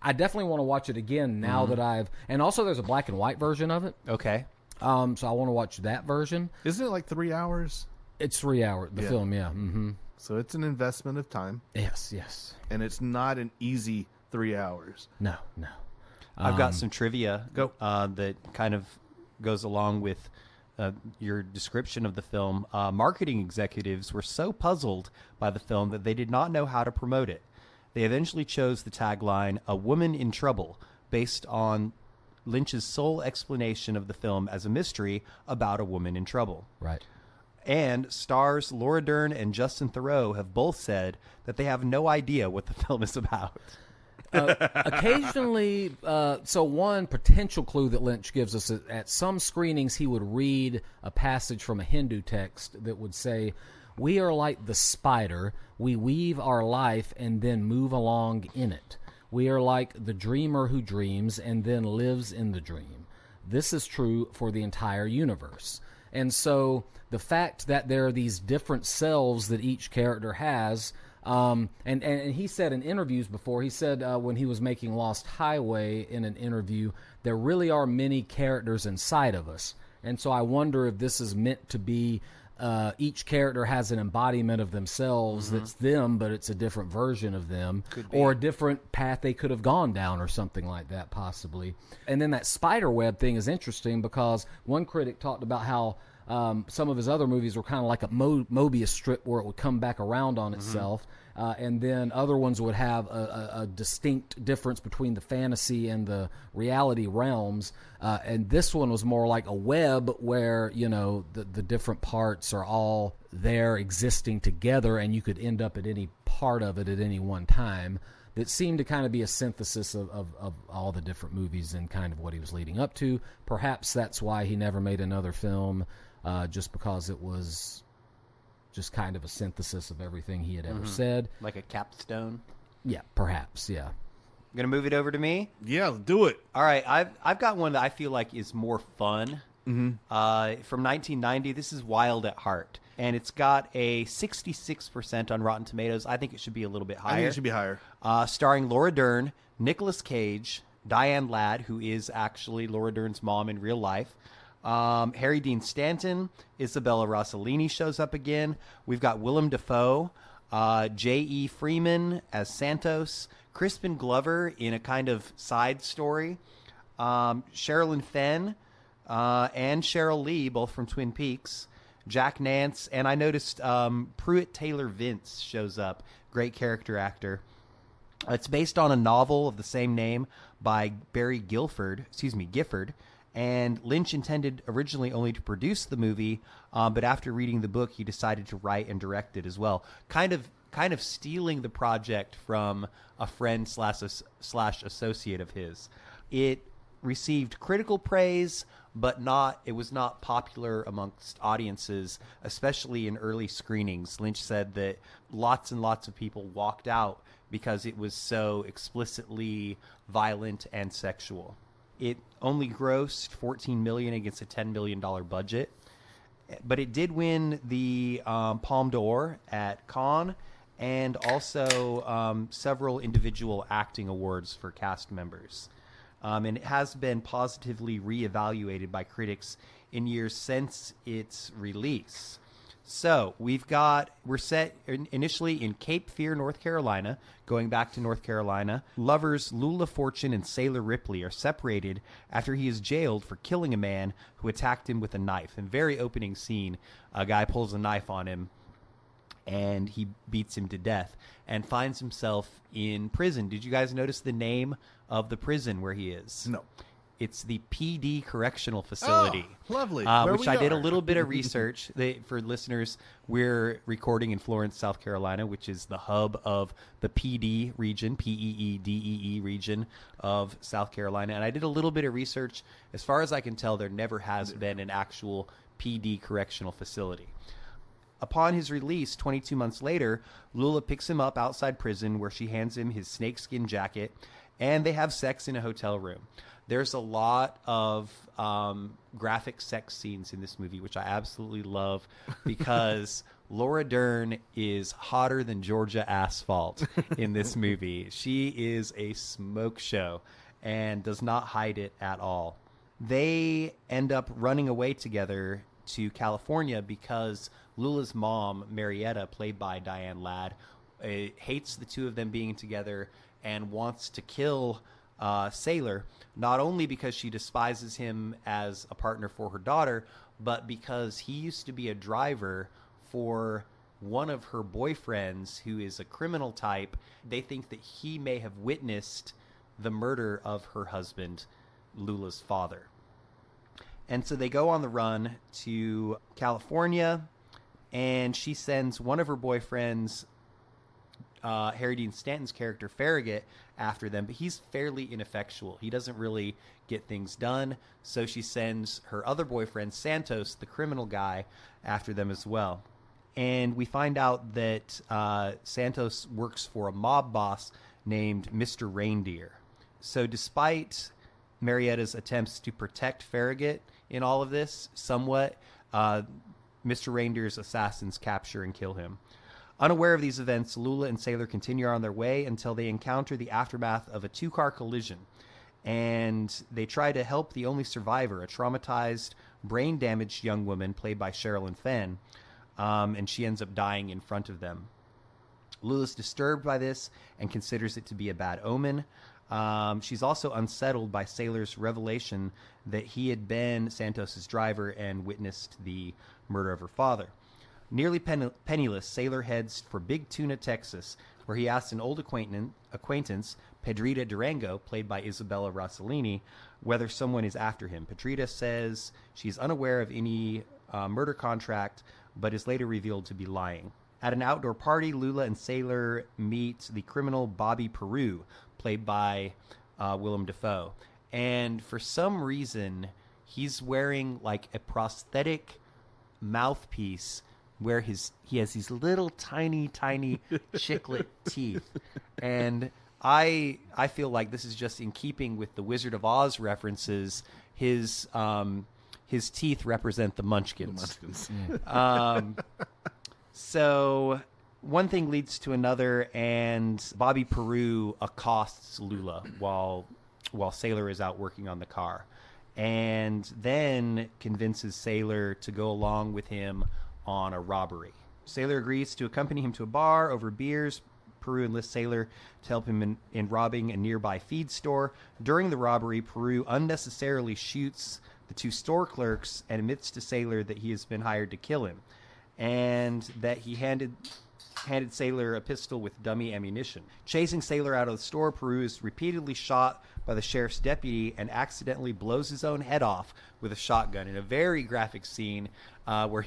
I definitely want to watch it again now that and also there's a black and white version of it. Okay. So I want to watch that version. Isn't it like 3 hours? It's 3 hours. The film, yeah. So it's an investment of time. Yes. And it's not an easy 3 hours. No. I've got some trivia that kind of goes along with your description of the film. Marketing executives were so puzzled by the film that they did not know how to promote it. They eventually chose the tagline, "A Woman in Trouble," based on Lynch's sole explanation of the film as a mystery about a woman in trouble. Right. And stars Laura Dern and Justin Theroux have both said that they have no idea what the film is about. Occasionally, so one potential clue that Lynch gives us is at some screenings he would read a passage from a Hindu text that would say, "We are like the spider, we weave our life and then move along in it. We are like the dreamer who dreams and then lives in the dream. This is true for the entire universe." And so the fact that there are these different selves that each character has, and he said in interviews before, he said when he was making Lost Highway in an interview, there really are many characters inside of us. And so I wonder if this is meant to be each character has an embodiment of themselves that's them, but it's a different version of them, or a different path they could have gone down, or something like that, possibly. And then that spider web thing is interesting because one critic talked about how some of his other movies were kind of like a Mobius strip where it would come back around on itself. And then other ones would have a distinct difference between the fantasy and the reality realms. And this one was more like a web where, you know, the different parts are all there existing together, and you could end up at any part of it at any one time. That seemed to kind of be a synthesis of all the different movies and kind of what he was leading up to. Perhaps that's why he never made another film, just because it was just kind of a synthesis of everything he had ever said. Like a capstone? Yeah, perhaps, yeah. Gonna move it over to me? Yeah, do it. All right, I've got one that I feel like is more fun. From 1990, this is Wild at Heart. And it's got a 66% on Rotten Tomatoes. I think it should be a little bit higher. I think it should be higher. Starring Laura Dern, Nicolas Cage, Diane Ladd, who is actually Laura Dern's mom in real life, Harry Dean Stanton, Isabella Rossellini shows up again. We've got Willem Dafoe, J.E. Freeman as Santos, Crispin Glover in a kind of side story, Sherilyn Fenn and Cheryl Lee, both from Twin Peaks, Jack Nance, and I noticed Pruitt Taylor Vince shows up. Great character actor. It's based on a novel of the same name by Barry Gifford, and Lynch intended originally only to produce the movie, but after reading the book, he decided to write and direct it as well. Kind of stealing the project from a friend slash associate of his. It received critical praise, but it was not popular amongst audiences, especially in early screenings. Lynch said that lots and lots of people walked out because it was so explicitly violent and sexual. It only grossed $14 million against a $10 million budget, but it did win the Palme d'Or at Cannes, and also several individual acting awards for cast members. And it has been positively reevaluated by critics in years since its release. So we're set initially in Cape Fear, North Carolina. Going back to North Carolina, lovers Lula Fortune and Sailor Ripley are separated after he is jailed for killing a man who attacked him with a knife. In very opening scene, a guy pulls a knife on him and he beats him to death and finds himself in prison. Did you guys notice the name of the prison where he is? No. It's the PD Correctional Facility. Oh, lovely. Which I did a little bit of research. For listeners, we're recording in Florence, South Carolina, which is the hub of the PD region, PEEDEE region of South Carolina. And I did a little bit of research. As far as I can tell, there never has been an actual PD Correctional Facility. Upon his release, 22 months later, Lula picks him up outside prison where she hands him his snakeskin jacket, and they have sex in a hotel room. There's a lot of graphic sex scenes in this movie, which I absolutely love because Laura Dern is hotter than Georgia asphalt in this movie. She is a smoke show and does not hide it at all. They end up running away together to California because Lula's mom, Marietta, played by Diane Ladd, hates the two of them being together and wants to kill Sailor, not only because she despises him as a partner for her daughter, but because he used to be a driver for one of her boyfriends who is a criminal type. They think that he may have witnessed the murder of her husband, Lula's father. And so they go on the run to California, and she sends one of her boyfriends, Harry Dean Stanton's character Farragut, after them, but he's fairly ineffectual. He doesn't really get things done, so she sends her other boyfriend, Santos, the criminal guy, after them as well. And we find out that Santos works for a mob boss named Mr. Reindeer. So despite Marietta's attempts to protect Farragut in all of this, somewhat, Mr. Reindeer's assassins capture and kill him. Unaware of these events, Lula and Sailor continue on their way until they encounter the aftermath of a two-car collision. And they try to help the only survivor, a traumatized, brain-damaged young woman played by Sherilyn Fenn. and she ends up dying in front of them. Lula's disturbed by this and considers it to be a bad omen. She's also unsettled by Sailor's revelation that he had been Santos's driver and witnessed the murder of her father. Nearly penniless, Sailor heads for Big Tuna, Texas, where he asks an old acquaintance, Pedrita Durango, played by Isabella Rossellini, whether someone is after him. Pedrita says she's unaware of any murder contract, but is later revealed to be lying. At an outdoor party, Lula and Sailor meet the criminal Bobby Peru, played by Willem Dafoe. And for some reason, he's wearing like a prosthetic mouthpiece where he has these little tiny chiclet teeth. And I feel like this is just in keeping with the Wizard of Oz references. His teeth represent the Munchkins. So one thing leads to another, and Bobby Peru accosts Lula while Sailor is out working on the car, and then convinces Sailor to go along with him on a robbery. Sailor agrees to accompany him to a bar over beers. Peru enlists Sailor to help him in robbing a nearby feed store. During the robbery, Peru unnecessarily shoots the two store clerks and admits to Sailor that he has been hired to kill him, and that he handed Sailor a pistol with dummy ammunition. Chasing Sailor out of the store, Peru is repeatedly shot by the sheriff's deputy and accidentally blows his own head off with a shotgun in a very graphic scene where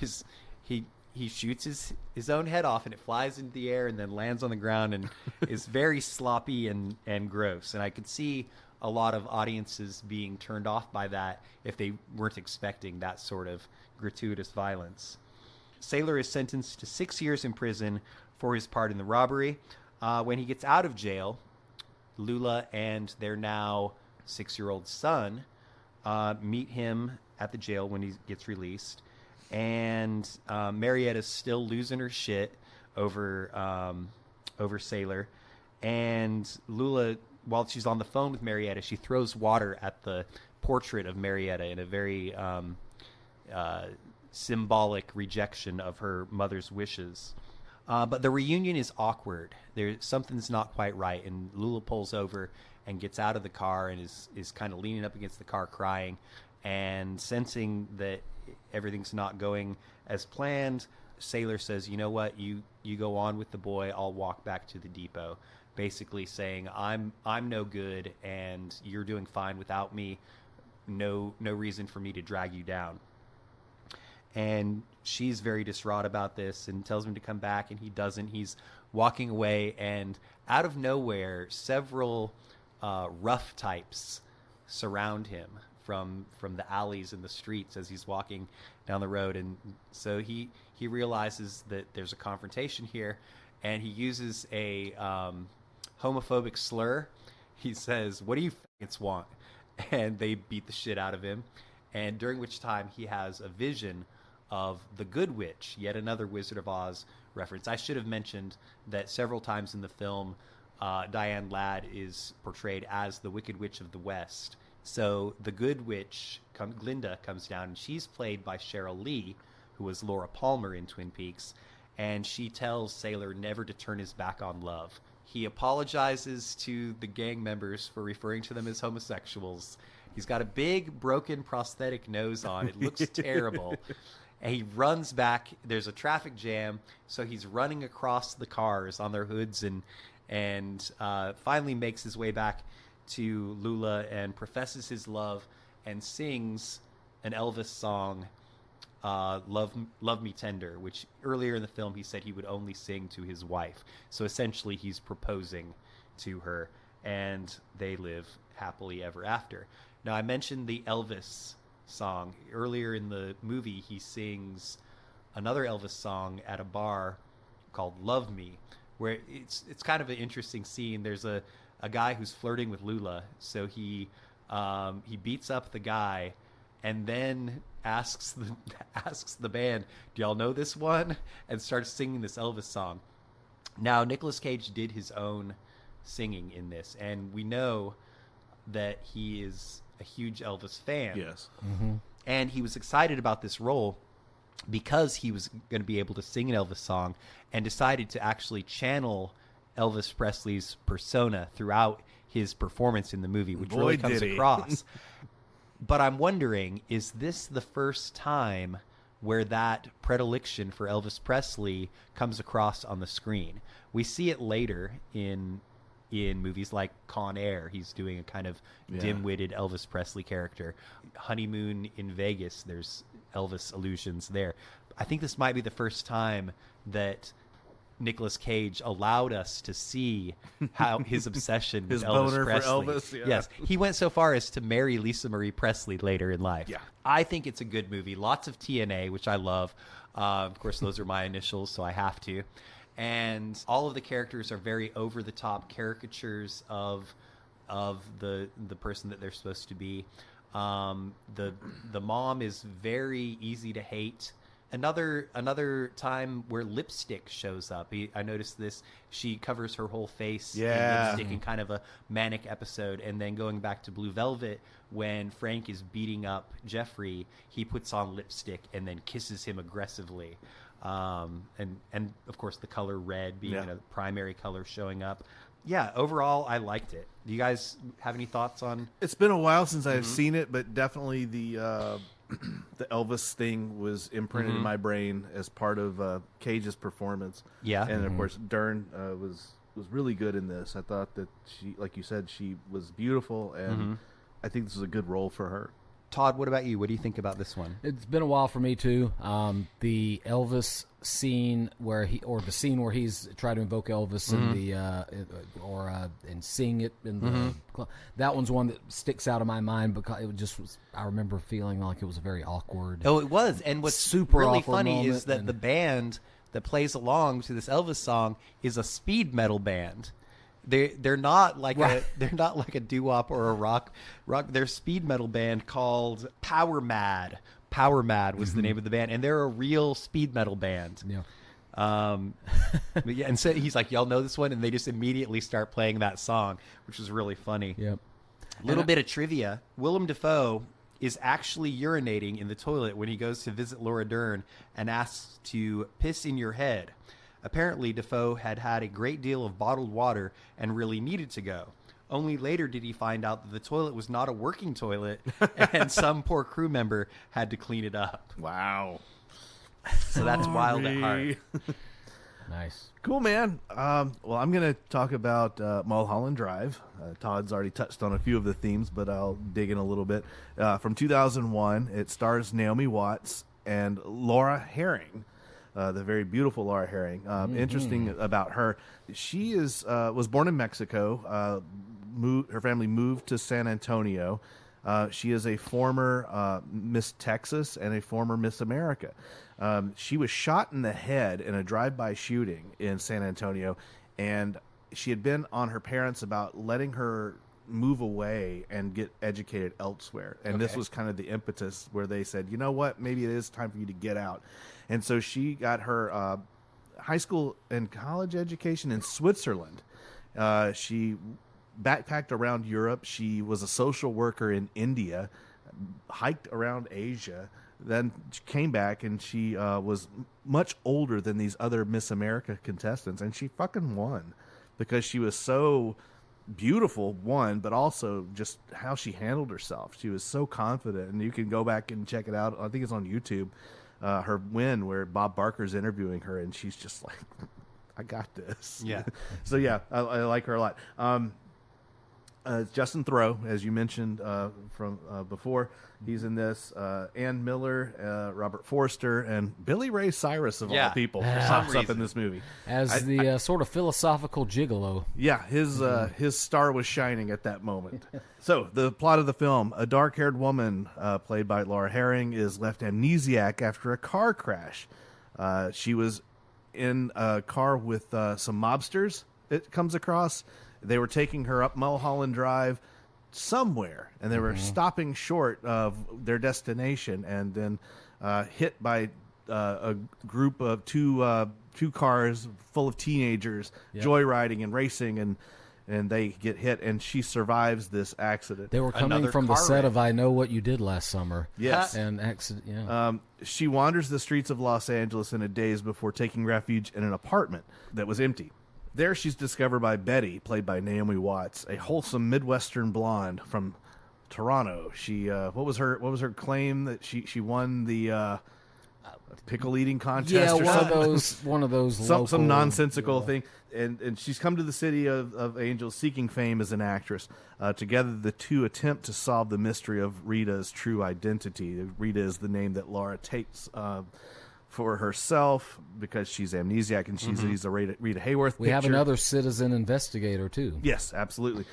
he shoots his own head off and it flies into the air and then lands on the ground and is very sloppy and gross. And I could see a lot of audiences being turned off by that if they weren't expecting that sort of gratuitous violence. Sailor is sentenced to 6 years in prison for his part in the robbery. When he gets out of jail, Lula and their now 6-year-old son meet him at the jail when he gets released. And Marietta's still losing her shit over Sailor. And Lula, while she's on the phone with Marietta, she throws water at the portrait of Marietta in a very symbolic rejection of her mother's wishes. But the reunion is awkward. Something's not quite right, and Lula pulls over and gets out of the car and is kind of leaning up against the car crying, and sensing that everything's not going as planned, Sailor says, you know what, you go on with the boy, I'll walk back to the depot. Basically saying, I'm no good and you're doing fine without me. No reason for me to drag you down. And she's very distraught about this and tells him to come back, and he doesn't. He's walking away, and out of nowhere, several rough types surround him from the alleys and the streets as he's walking down the road. And so he realizes that there's a confrontation here, and he uses a homophobic slur. He says, "What do you f***ings want?" And they beat the shit out of him. And during which time he has a vision of the Good Witch, yet another Wizard of Oz reference. I should have mentioned that several times in the film, Diane Ladd is portrayed as the Wicked Witch of the West. So the Good Witch, Glinda, comes down, and she's played by Cheryl Lee, who was Laura Palmer in Twin Peaks, and she tells Sailor never to turn his back on love. He apologizes to the gang members for referring to them as homosexuals. He's got a big, broken prosthetic nose on. It looks terrible. And he runs back. There's a traffic jam, so he's running across the cars on their hoods and finally makes his way back to Lula and professes his love and sings an Elvis song, Love Me Tender, which earlier in the film he said he would only sing to his wife. So essentially he's proposing to her, and they live happily ever after. Now, I mentioned the Elvis song. Earlier in the movie, he sings another Elvis song at a bar called Love Me, where it's kind of an interesting scene. There's a guy who's flirting with Lula, so he beats up the guy and then asks the band, "Do y'all know this one?" and starts singing this Elvis song. Now, Nicolas Cage did his own singing in this, and we know that he is a huge Elvis fan. Yes. And he was excited about this role, because he was going to be able to sing an Elvis song, and decided to actually channel Elvis Presley's persona throughout his performance in the movie, which really comes across. But I'm wondering, is this the first time where that predilection for Elvis Presley comes across on the screen? We see it later in movies like Con Air. He's doing a kind of dim-witted Elvis Presley character. Honeymoon in Vegas, there's Elvis allusions there. I think this might be the first time that Nicolas Cage allowed us to see how his obsession with His Elvis boner for Presley. Elvis, yeah. Yes, he went so far as to marry Lisa Marie Presley later in life. Yeah. I think it's a good movie. Lots of TNA, which I love. Of course, those are my initials, so I have to. And all of the characters are very over-the-top caricatures of the person that they're supposed to be. The mom is very easy to hate. Another time where lipstick shows up. I noticed this. She covers her whole face in lipstick in kind of a manic episode. And then going back to Blue Velvet, when Frank is beating up Jeffrey, he puts on lipstick and then kisses him aggressively. And of course the color red being a primary color showing up. Yeah, overall I liked it. Do you guys have any thoughts on? It's been a while since I've seen it, but definitely the Elvis thing was imprinted in my brain as part of Cage's performance. Yeah. And of course Dern was really good in this. I thought that she, like you said, she was beautiful, and I think this was a good role for her. Todd, what about you? What do you think about this one? It's been a while for me too. The Elvis scene where he's trying to invoke Elvis in the and sing it in the club. That one's one that sticks out of my mind because it just was. I remember feeling like it was a very awkward. Oh, it was. And what's super really awkward funny is moment, that and the band that plays along to this Elvis song is a speed metal band. They're not like a doo-wop or a rock. They're a speed metal band called Power Mad. Power Mad was the name of the band, and they're a real speed metal band. Yeah. But yeah, and so he's like, y'all know this one, and they just immediately start playing that song, which was really funny. Yep. Little bit of trivia: Willem Dafoe is actually urinating in the toilet when he goes to visit Laura Dern and asks to piss in your head. Apparently, Dafoe had a great deal of bottled water and really needed to go. Only later did he find out that the toilet was not a working toilet, and some poor crew member had to clean it up. Wow. So that's wild at heart. Nice. Cool, man. Well, I'm going to talk about Mulholland Drive. Todd's already touched on a few of the themes, but I'll dig in a little bit. From 2001, it stars Naomi Watts and Laura Herring. The very beautiful Laura Herring. Interesting about her, she was born in Mexico. Her family moved to San Antonio. She is a former Miss Texas and a former Miss America. She was shot in the head in a drive-by shooting in San Antonio, and she had been on her parents about letting her move away and get educated elsewhere. And this was kind of the impetus where they said, you know what, maybe it is time for you to get out. And so she got her high school and college education in Switzerland. She backpacked around Europe. She was a social worker in India, hiked around Asia, then she came back, and she was much older than these other Miss America contestants, and she fucking won because she was so beautiful, one, but also just how she handled herself. She was so confident, and you can go back and check it out. I think it's on YouTube. Her win, where Bob Barker's interviewing her, and she's just like, I got this. Yeah. So yeah, I like her a lot. Justin Theroux, as you mentioned from before, he's in this. Ann Miller, Robert Forster, and Billy Ray Cyrus of all people pops up in this movie As the sort of philosophical gigolo. Yeah, his star was shining at that moment. So the plot of the film: a dark-haired woman, played by Laura Herring, is left amnesiac after a car crash. She was in a car with some mobsters. It comes across. They were taking her up Mulholland Drive somewhere, and they were stopping short of their destination, and then hit by a group of two cars full of teenagers joyriding and racing, and and they get hit, and she survives this accident. They were coming Another from the car set wreck. of I Know What You Did Last Summer. Yes. And accident, yeah. She wanders the streets of Los Angeles in a daze before taking refuge in an apartment that was empty. There she's discovered by Betty, played by Naomi Watts, a wholesome Midwestern blonde from Toronto. She what was her claim that she won the pickle eating contest yeah, or something? one of those some local, nonsensical thing. And she's come to the city of Angels seeking fame as an actress. Together, the two attempt to solve the mystery of Rita's true identity. Rita is the name that Laura takes for herself because she's amnesiac, and she's a Rita Hayworth We have picture. another citizen investigator too. Yes, absolutely.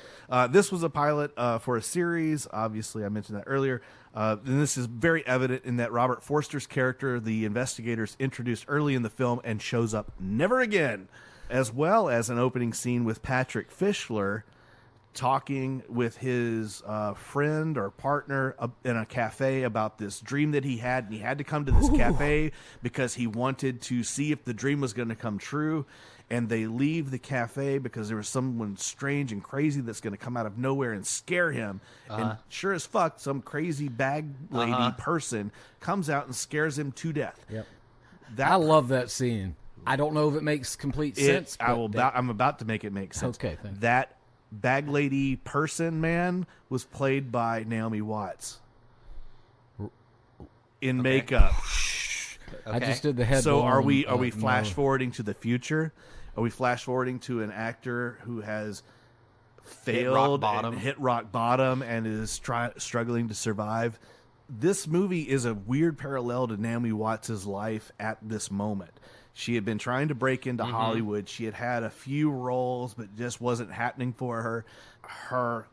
This was a pilot for a series. Obviously, I mentioned that earlier. And this is very evident in that Robert Forster's character, the investigators introduced early in the film and shows up never again, as well as an opening scene with Patrick Fischler talking with his friend or partner in a cafe about this dream that he had, and he had to come to this cafe because he wanted to see if the dream was going to come true. And they leave the cafe because there was someone strange and crazy that's going to come out of nowhere and scare him. And sure as fuck, some crazy bag lady person comes out and scares him to death. Yep. That I love that scene. I don't know if it makes complete sense. I'm about to make it make sense. Okay, thanks. That bag lady person man was played by Naomi Watts in makeup. I just did the head. So are we blown, flash no. forwarding to the future? Are we flash forwarding to an actor who has failed hit rock bottom and is struggling to survive? This movie is a weird parallel to Naomi Watts' life at this moment. She had been trying to break into Hollywood. She had had a few roles, but just wasn't happening for her. Her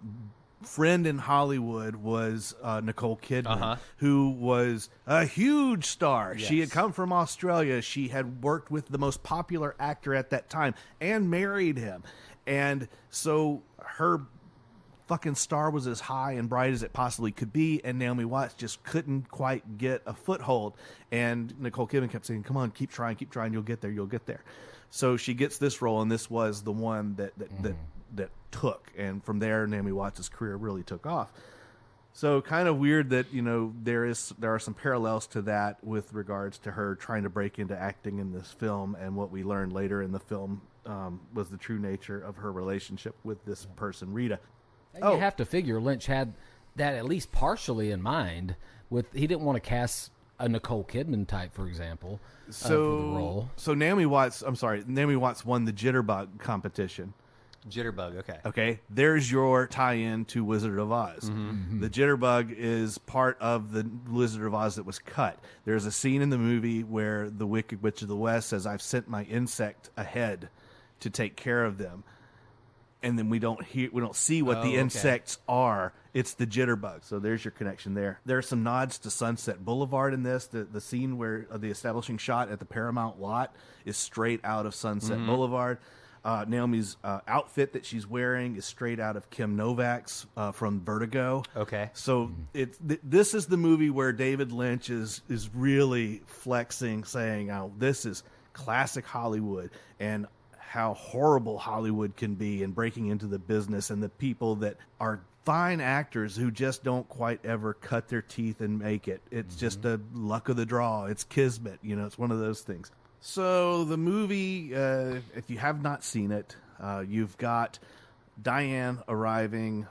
friend in Hollywood was Nicole Kidman, who was a huge star. She had come from Australia. She had worked with the most popular actor at that time and married him. And so her fucking star was as high and bright as it possibly could be, and Naomi Watts just couldn't quite get a foothold. And Nicole Kidman kept saying, come on, keep trying, you'll get there. So she gets this role, and this was the one that took. And from there, Naomi Watts' career really took off. So kind of weird that, there are some parallels to that with regards to her trying to break into acting in this film, and what we learned later in the film was the true nature of her relationship with this person, Rita. You have to figure Lynch had that at least partially in mind. He didn't want to cast a Nicole Kidman type, for example, for the role. So Naomi Watts won the Jitterbug competition. Jitterbug, okay. Okay, there's your tie-in to Wizard of Oz. The Jitterbug is part of the Wizard of Oz that was cut. There's a scene in the movie where the Wicked Witch of the West says, "I've sent my insect ahead to take care of them." And then we don't see what the insects are. It's the Jitterbug. So there's your connection there. There are some nods to Sunset Boulevard in this. The scene where the establishing shot at the Paramount lot is straight out of Sunset Boulevard. Naomi's outfit that she's wearing is straight out of Kim Novak's from Vertigo. Okay. So this is the movie where David Lynch is really flexing, saying, "Oh, this is classic Hollywood," and how horrible Hollywood can be, and breaking into the business, and the people that are fine actors who just don't quite ever cut their teeth and make it. It's just a luck of the draw. It's kismet. It's one of those things. So the movie, if you have not seen it, you've got Diane arriving,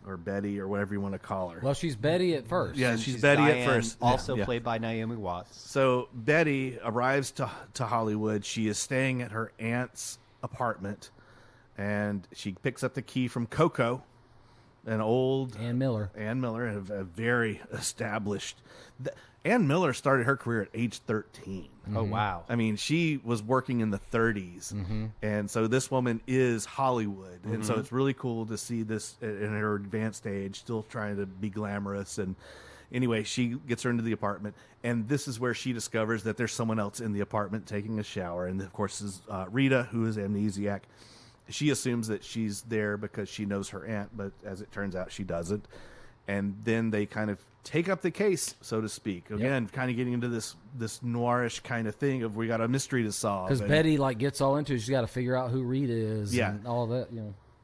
or Betty, or whatever you want to call her. Well, she's Betty at first. Yeah, And she's she's Betty Diane, at first. also Yeah. played by Naomi Watts. So Betty arrives to Hollywood. She is staying at her aunt's apartment, and she picks up the key from Coco, an old Ann Miller, a very established. Ann Miller started her career at age 13. Oh, wow. I mean, she was working in the 30s, and so this woman is Hollywood, and so it's really cool to see this in her advanced age, still trying to be glamorous. And anyway, she gets her into the apartment, and this is where she discovers that there's someone else in the apartment taking a shower, and of course is Rita, who is amnesiac. She assumes that she's there because she knows her aunt, but as it turns out, she doesn't. and then they kind of take up the case, so to speak. Again, kind of getting into this noirish kind of thing of we got a mystery to solve. Because Betty gets all into it. She's got to figure out who Rita is and all that,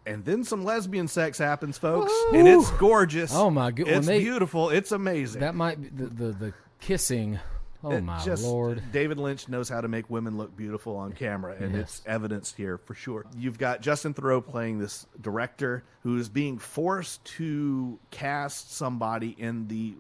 And then some lesbian sex happens, folks, and it's gorgeous. Oh, my God. It's beautiful. It's amazing. That might be the kissing. Oh, my Lord. David Lynch knows how to make women look beautiful on camera, and it's evidenced here for sure. You've got Justin Theroux playing this director who is being forced to cast somebody in the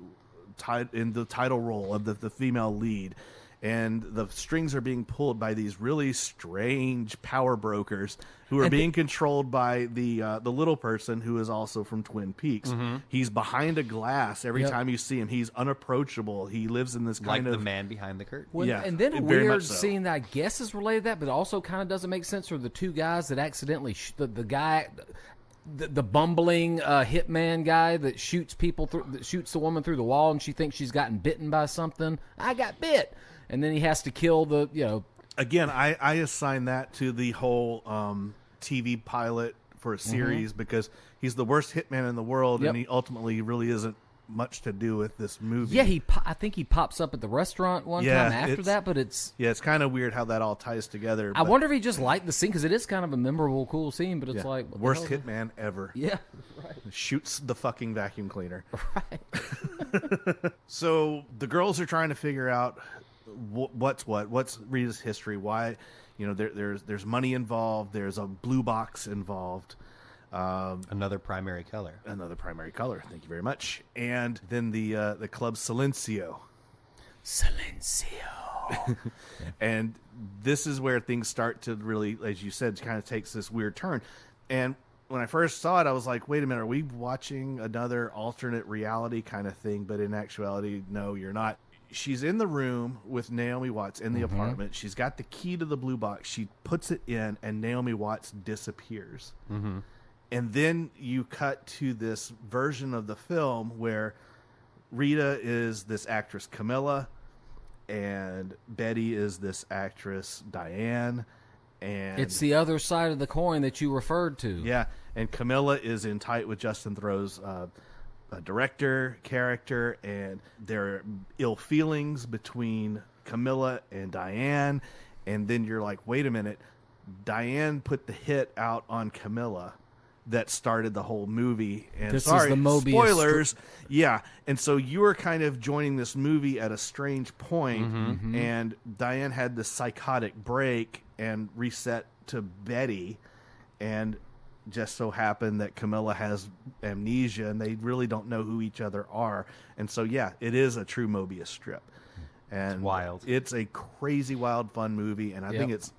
title role of the female lead. And the strings are being pulled by these really strange power brokers who are being controlled by the little person who is also from Twin Peaks. Mm-hmm. He's behind a glass every time you see him. He's unapproachable. He lives in this kind of the man behind the curtain. Well, and then a weird scene that I guess is related to that, but also kind of doesn't make sense, are the two guys that accidentally the guy. The bumbling hitman guy that shoots the woman through the wall, and she thinks she's gotten bitten by something. I got bit. And then he has to kill Again, I assign that to the whole TV pilot for a series because he's the worst hitman in the world, and he ultimately really isn't much to do with this movie. Yeah, I think he pops up at the restaurant one time after that, but it's kind of weird how that all ties together. I wonder if he just liked the scene because it is kind of a memorable, cool scene, but it's like worst hitman ever. Yeah, right. Shoots the fucking vacuum cleaner. Right. So the girls are trying to figure out what's Rita's history. Why, there's money involved. There's a blue box involved. Another primary color. Thank you very much. And then the club Silencio. And this is where things start to really, as you said, kind of takes this weird turn. And when I first saw it, I was like, wait a minute, are we watching another alternate reality kind of thing? But in actuality, no, you're not. She's in the room with Naomi Watts in the apartment. She's got the key to the blue box. She puts it in, and Naomi Watts disappears. Mm-hmm. And then you cut to this version of the film where Rita is this actress Camilla, and Betty is this actress Diane. And it's the other side of the coin that you referred to. Yeah, and Camilla is in tight with Justin Theroux's director character, and there are ill feelings between Camilla and Diane. And then you're like, wait a minute, Diane put the hit out on Camilla that started the whole movie. And this is the Mobius spoilers. Yeah. And so you were kind of joining this movie at a strange point, and Diane had this psychotic break and reset to Betty, and just so happened that Camilla has amnesia, and they really don't know who each other are. And so, it is a true Mobius strip. And it's wild. It's a crazy, wild, fun movie, and I think it's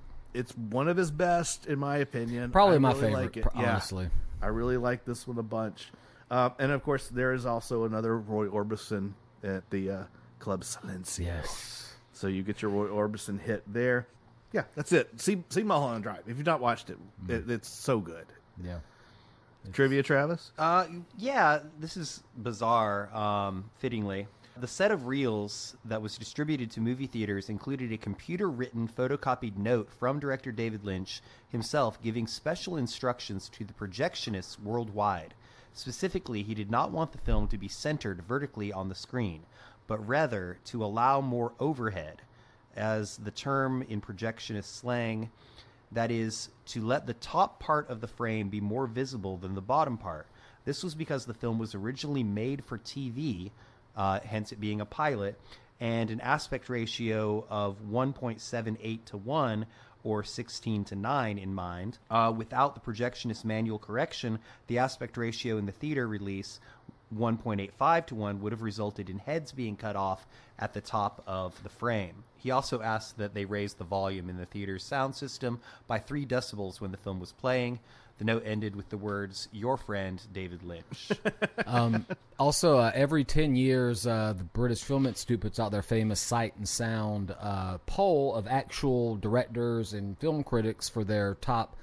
one of his best, in my opinion. Probably my really favorite, like it. honestly. I really like this one a bunch. And, of course, there is also another Roy Orbison at the Club Silencio. Yes. So you get your Roy Orbison hit there. Yeah, that's it. See Mulholland Drive. If you've not watched it, it's so good. Yeah. Trivia, Travis? Yeah, this is bizarre, fittingly. The set of reels that was distributed to movie theaters included a computer-written photocopied note from director David Lynch himself giving special instructions to the projectionists worldwide. Specifically, he did not want the film to be centered vertically on the screen, but rather to allow more overhead, as the term in projectionist slang, that is, to let the top part of the frame be more visible than the bottom part. This was because the film was originally made for TV, hence it being a pilot, and an aspect ratio of 1.78 to 1 or 16 to 9 in mind. Without the projectionist manual correction, the aspect ratio in the theater release 1.85 to 1 would have resulted in heads being cut off at the top of the frame. He also asked that they raise the volume in the theater's sound system by 3 decibels when the film was playing. The note ended with the words, "Your friend, David Lynch." Also, every 10 years, the British Film Institute puts out their famous Sight and Sound poll of actual directors and film critics for their top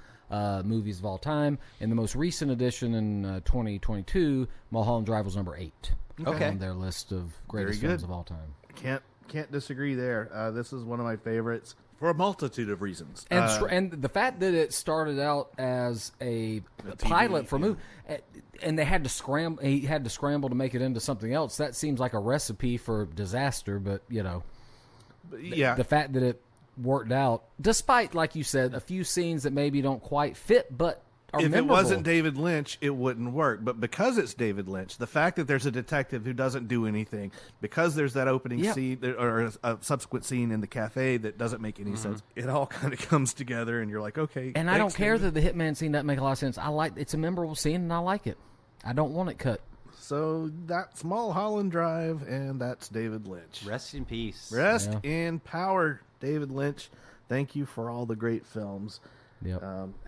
movies of all time. In the most recent edition in 2022, Mulholland Drive was number 8 on their list of greatest films of all time. Can't disagree there. This is one of my favorites for a multitude of reasons. And the fact that it started out as a pilot for a movie, and they had to scramble. He had to scramble to make it into something else. That seems like a recipe for disaster. But the fact that it worked out, despite, like you said, a few scenes that maybe don't quite fit, but are if memorable. it wasn't David Lynch, it wouldn't work. But because it's David Lynch, the fact that there's a detective who doesn't do anything, because there's that opening scene or a subsequent scene in the cafe that doesn't make any sense, it all kind of comes together, and you're like, okay. And I don't care that the hitman scene doesn't make a lot of sense. It's a memorable scene, and I like it. I don't want it cut. So that's Mulholland Drive, and that's David Lynch. Rest in peace. Rest in power, David Lynch. Thank you for all the great films. Yep.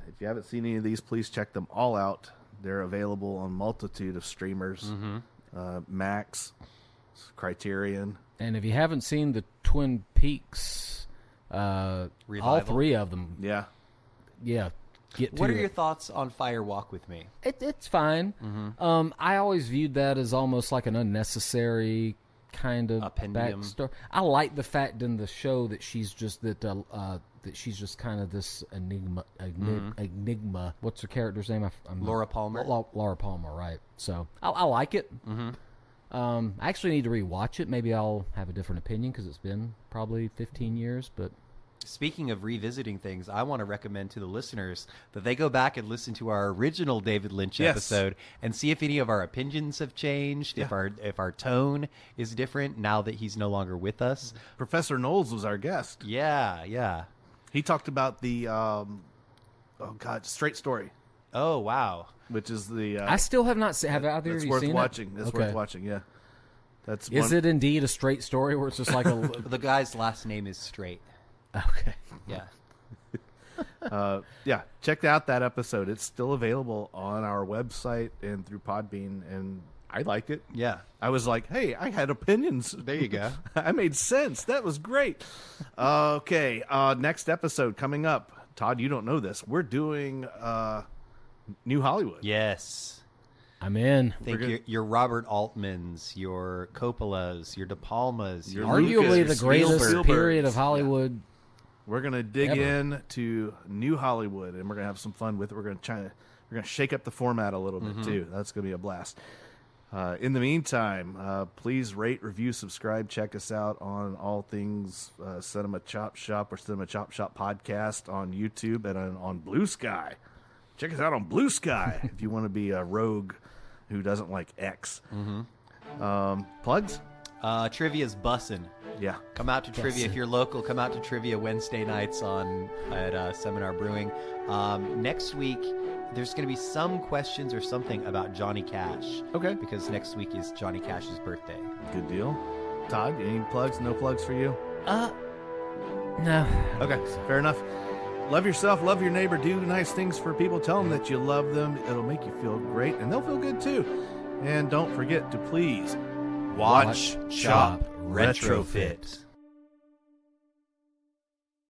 If you haven't seen any of these, please check them all out. They're available on multitude of streamers, Max, Criterion. And if you haven't seen the Twin Peaks, all three of them, get to What are it. your thoughts on Fire Walk with Me? It's fine. I always viewed that as almost like an unnecessary kind of Appendium. backstory. I like the fact in the show that she's just that she's just kind of this enigma. What's her character's name? Laura Palmer. Laura Palmer, right? So I like it. I actually need to rewatch it. Maybe I'll have a different opinion because it's been probably 15 years. But Speaking of revisiting things, I want to recommend to the listeners that they go back and listen to our original David Lynch episode and see if any of our opinions have changed, if our tone is different now that he's no longer with us. Professor Knowles was our guest. Yeah. He talked about the Straight Story, Oh, wow. which is the I still have not seen. Have either of it's you worth seen watching. it? It's worth watching. Yeah, that's Is it indeed a straight story where it's just like a? The guy's last name is Straight. Okay. Yeah. Check out that episode. It's still available on our website and through Podbean, and I liked it. Yeah. I was like, hey, I had opinions. There you go. I made sense. That was great. Okay, next episode coming up. Todd, you don't know this. We're doing New Hollywood. Yes. I'm in. Think your Robert Altmans, your Coppolas, your De Palmas, your Arguably Lucas, the greatest Spielberg. period of Hollywood. We're gonna dig Ever. in to New Hollywood, and we're gonna have some fun with it. We're gonna shake up the format a little bit too. That's gonna be a blast. In the meantime, please rate, review, subscribe, check us out on all things Cinema Chop Shop or Cinema Chop Shop podcast on YouTube and on Blue Sky. Check us out on Blue Sky if you want to be a rogue who doesn't like X. Plugs? Trivia's bussin'. Yeah. Come out to Trivia. If you're local, come out to Trivia Wednesday nights at Seminar Brewing. Next week, there's going to be some questions or something about Johnny Cash. Okay. Because next week is Johnny Cash's birthday. Good deal. Todd, any plugs? No plugs for you? No. Okay, fair enough. Love yourself, love your neighbor, do nice things for people, tell them that you love them. It'll make you feel great, and they'll feel good too. And don't forget to please Watch, Shop, Retrofit.